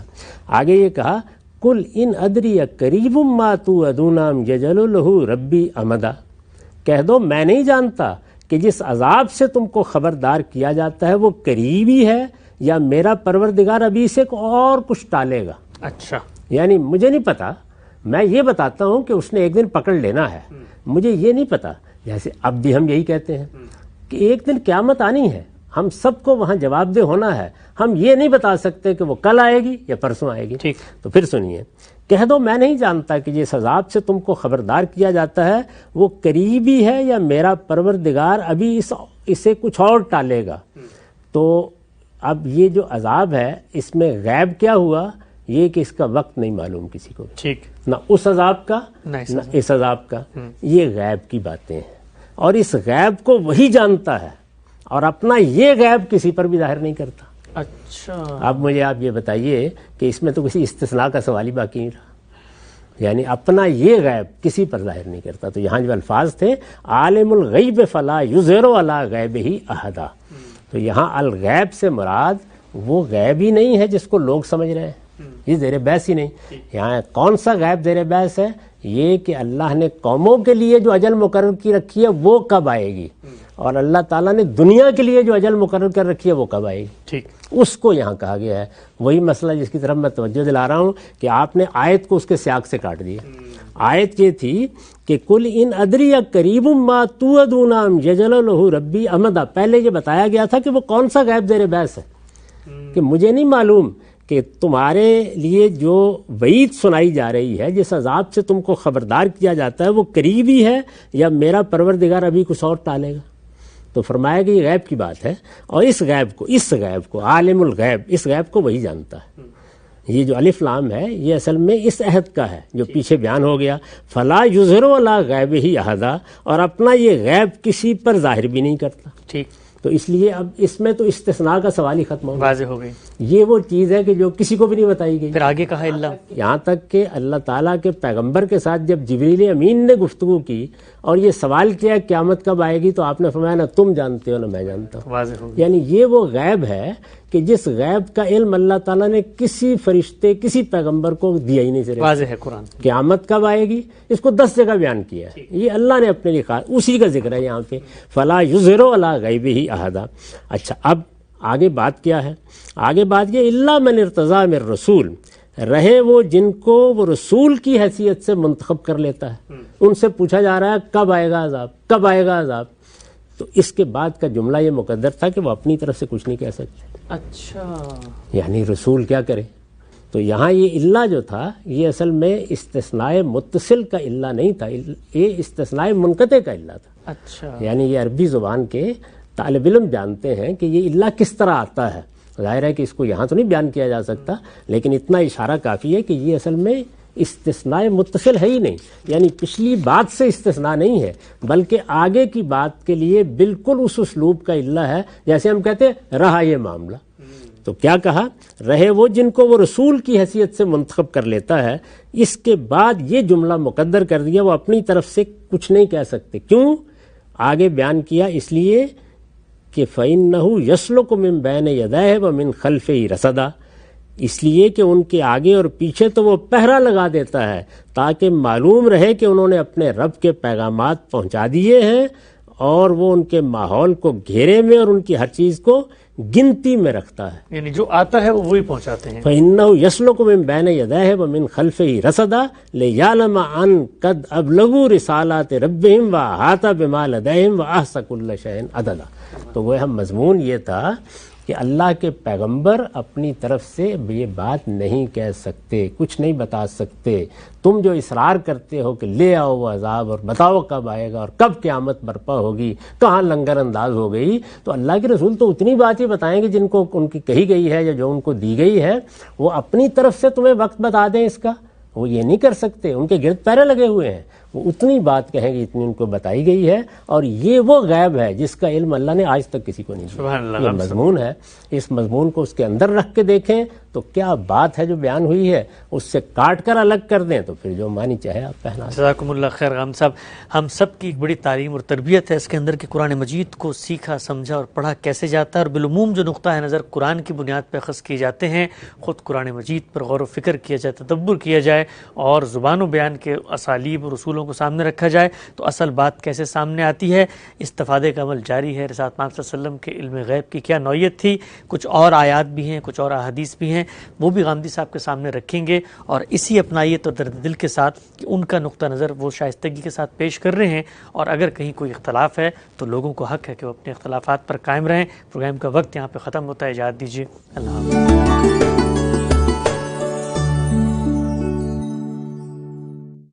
آگے یہ کہا قُلْ إِنْ أَدْرِيَ قَرِيبٌ مَّا تُوعَدُونَ أَمْ يَجْعَلُ لَهُ رَبِّي أَمَدًا، کہہ دو میں نہیں جانتا کہ جس عذاب سے تم کو خبردار کیا جاتا ہے وہ قریبی ہے یا میرا پروردگار ابھی اسے اور کچھ ٹالے گا۔ اچھا، یعنی مجھے نہیں پتا، میں یہ بتاتا ہوں کہ اس نے ایک دن پکڑ لینا ہے، مجھے یہ نہیں پتا۔ جیسے اب بھی ہم یہی کہتے ہیں کہ ایک دن قیامت آنی ہے، ہم سب کو وہاں جواب دہ ہونا ہے، ہم یہ نہیں بتا سکتے کہ وہ کل آئے گی یا پرسوں آئے گی۔ ٹھیک، تو پھر سنیے، کہہ دو میں نہیں جانتا کہ جس عذاب سے تم کو خبردار کیا جاتا ہے وہ قریبی ہے یا میرا پروردگار ابھی اسے کچھ اور ٹالے گا۔ تو اب یہ جو عذاب ہے اس میں غیب کیا ہوا، یہ کہ اس کا وقت نہیں معلوم کسی کو، ٹھیک، نہ اس عذاب کا نہ اس عذاب کا، یہ غیب کی باتیں ہیں، اور اس غیب کو وہی جانتا ہے اور اپنا یہ غیب کسی پر بھی ظاہر نہیں کرتا۔ اچھا، اب مجھے آپ یہ بتائیے کہ اس میں تو کسی استثناء کا سوال ہی باقی نہیں رہا، یعنی اپنا یہ غیب کسی پر ظاہر نہیں کرتا۔ تو یہاں جو الفاظ تھے عالم الغیب فلا یظہر علی غیبہ احدا، تو یہاں الغیب سے مراد وہ غیب ہی نہیں ہے جس کو لوگ سمجھ رہے ہیں، یہ زیر بحث ہی نہیں۔ یہاں کون سا غیب زیر بحث ہے؟ یہ کہ اللہ نے قوموں کے لیے جو اجل مقرر کی رکھی ہے وہ کب آئے گی، اور اللہ تعالیٰ نے دنیا کے لیے جو اجل مقرر کر رکھی ہے وہ کب آئے گی، ٹھیک، اس کو یہاں کہا گیا ہے۔ وہی مسئلہ جس کی طرف میں توجہ دلا رہا ہوں کہ آپ نے آیت کو اس کے سیاق سے کاٹ دیا۔ آیت یہ تھی کہ قُلْ إِنْ أَدْرِيَ قَرِيبٌ مَّا تُوعَدُونَ أَمْ يَجْعَلُ لَهُ رَبِّي أَمَدًا، پہلے یہ بتایا گیا تھا کہ وہ کون سا غیب زیر بحث ہے، کہ مجھے نہیں معلوم کہ تمہارے لیے جو وعید سنائی جا رہی ہے، جس عذاب سے تم کو خبردار کیا جاتا ہے وہ قریبی ہے یا میرا پروردگار ابھی کچھ اور ٹالے گا۔ تو فرمایا کہ یہ غیب کی بات ہے، اور اس غیب کو عالم الغیب، اس غیب کو وہی جانتا ہے۔ یہ جو الف لام ہے یہ اصل میں اس عہد کا ہے جو پیچھے بیان ہو گیا، فلا یظہر علی غیبہ احدا، اور اپنا یہ غیب کسی پر ظاہر بھی نہیں کرتا۔ ٹھیک، تو اس لیے اب اس میں تو استثناء کا سوال ہی ختم ہو گیا، واضح ہو گئی. یہ وہ چیز ہے کہ جو کسی کو بھی نہیں بتائی گئی. پھر آگے کہا اللہ، یہاں تک کہ اللہ تعالیٰ کے پیغمبر کے ساتھ جب جبریل امین نے گفتگو کی اور یہ سوال کیا قیامت کب آئے گی، تو آپ نے فرمایا نہ تم جانتے ہو نہ میں جانتا ہوں. واضح ہو گئی. یعنی یہ وہ غیب ہے کہ جس غیب کا علم اللہ تعالیٰ نے کسی فرشتے کسی پیغمبر کو دیا ہی نہیں. صرف واضح ہے قرآن. قیامت کب آئے گی اس کو 10 جگہ بیان کیا ہے، یہ اللہ نے اپنے لیے کہا، اسی کا ذکر ہے یہاں پہ، فلا یظہر علی غیبہ احدا. اچھا اب آگے بات کیا ہے؟ آگے بات یہ الا من ارتضی من رسول، رہے وہ جن کو وہ رسول کی حیثیت سے منتخب کر لیتا ہے. ان سے پوچھا جا رہا ہے کب آئے گا عذاب، کب آئے گا عذاب، تو اس کے بعد کا جملہ یہ مقدر تھا کہ وہ اپنی طرف سے کچھ نہیں کہہ سکتے. اچھا، یعنی رسول کیا کرے؟ تو یہاں یہ اللہ جو تھا یہ اصل میں استثناء متصل کا اللہ نہیں تھا، یہ استثناء منقطع کا اللہ تھا. اچھا، یعنی یہ عربی زبان کے طالب علم جانتے ہیں کہ یہ اللہ کس طرح آتا ہے. ظاہر ہے کہ اس کو یہاں تو نہیں بیان کیا جا سکتا، لیکن اتنا اشارہ کافی ہے کہ یہ اصل میں استثناء متصل ہے ہی نہیں، یعنی پچھلی بات سے استثناء نہیں ہے، بلکہ آگے کی بات کے لیے بالکل اس اسلوب کا اللہ ہے جیسے ہم کہتے ہیں رہا یہ معاملہ. تو کیا کہا؟ رہے وہ جن کو وہ رسول کی حیثیت سے منتخب کر لیتا ہے. اس کے بعد یہ جملہ مقدر کر دیا وہ اپنی طرف سے کچھ نہیں کہہ سکتے. کیوں؟ آگے بیان کیا اس لیے کہ فَإِنَّهُ يَسْلُكُ مِن بَيْنِ يَدَيْهِ وَمِن خَلْفِهِ رَصَدًا، اس لیے کہ ان کے آگے اور پیچھے تو وہ پہرا لگا دیتا ہے تاکہ معلوم رہے کہ انہوں نے اپنے رب کے پیغامات پہنچا دیے ہیں، اور وہ ان کے ماحول کو گھیرے میں اور ان کی ہر چیز کو گنتی میں رکھتا ہے. یعنی جو آتا ہے وہ وہی پہنچاتے ہیں. فَإِنَّهُ يَسْلُكُ مِن بَيْنِ يَدَيْهِ وَمِن خَلْفِهِ رَصَدًا لِيَعْلَمَ أَن قَدْ أَبْلَغُوا رِسَالَاتِ رَبِّهِمْ وَأَحَاطَ بِمَا لَدَيْهِمْ وَأَحْصَى كُلَّ شَيْءٍ عَدَدًا. تو وہ مضمون یہ تھا کہ اللہ کے پیغمبر اپنی طرف سے یہ بات نہیں کہہ سکتے، کچھ نہیں بتا سکتے. تم جو اصرار کرتے ہو کہ لے آؤ وہ عذاب اور بتاؤ کب آئے گا اور کب قیامت برپا ہوگی، کہاں لنگر انداز ہو گئی، تو اللہ کے رسول تو اتنی بات ہی بتائیں گے جن کو ان کی کہی گئی ہے یا جو ان کو دی گئی ہے. وہ اپنی طرف سے تمہیں وقت بتا دیں اس کا، وہ یہ نہیں کر سکتے. ان کے گرد پیرے لگے ہوئے ہیں، وہ اتنی بات کہیں گے اتنی ان کو بتائی گئی ہے. اور یہ وہ غیب ہے جس کا علم اللہ نے آج تک کسی کو نہیں دیا. یہ مضمون ہے، اس مضمون کو اس کے اندر رکھ کے دیکھیں تو کیا بات ہے جو بیان ہوئی ہے، اس سے کاٹ کر الگ کر دیں تو پھر جو مانی چاہے آپ پہنا. جزاکم اللہ خیر غام صاحب. ہم سب کی ایک بڑی تعلیم اور تربیت ہے اس کے اندر کہ قرآن مجید کو سیکھا سمجھا اور پڑھا کیسے جاتا ہے، اور بالعموم جو نقطہ ہے نظر قرآن کی بنیاد پہ اخذ کیے جاتے ہیں. خود قرآن مجید پر غور و فکر کیا جائے، تدبر کیا جائے اور زبان و بیان کے اسالیب اور اصولوں کو سامنے رکھا جائے تو اصل بات کیسے سامنے آتی ہے. استفادے کا عمل جاری ہے. رسالت محمد صلی اللہ علیہ وسلم کے علم غیب کی کیا نوعیت تھی، کچھ اور آیات بھی ہیں، کچھ اور احادیث بھی ہیں، وہ بھی غامدی صاحب کے سامنے رکھیں گے اور اسی اپنائیت اور درد دل کے ساتھ کہ ان کا نقطہ نظر وہ شائستگی کے ساتھ پیش کر رہے ہیں. اور اگر کہیں کوئی اختلاف ہے تو لوگوں کو حق ہے کہ وہ اپنے اختلافات پر قائم رہیں. پروگرام کا وقت یہاں پہ ختم ہوتا ہے. اجازت دیجیے. اللہ حافظ.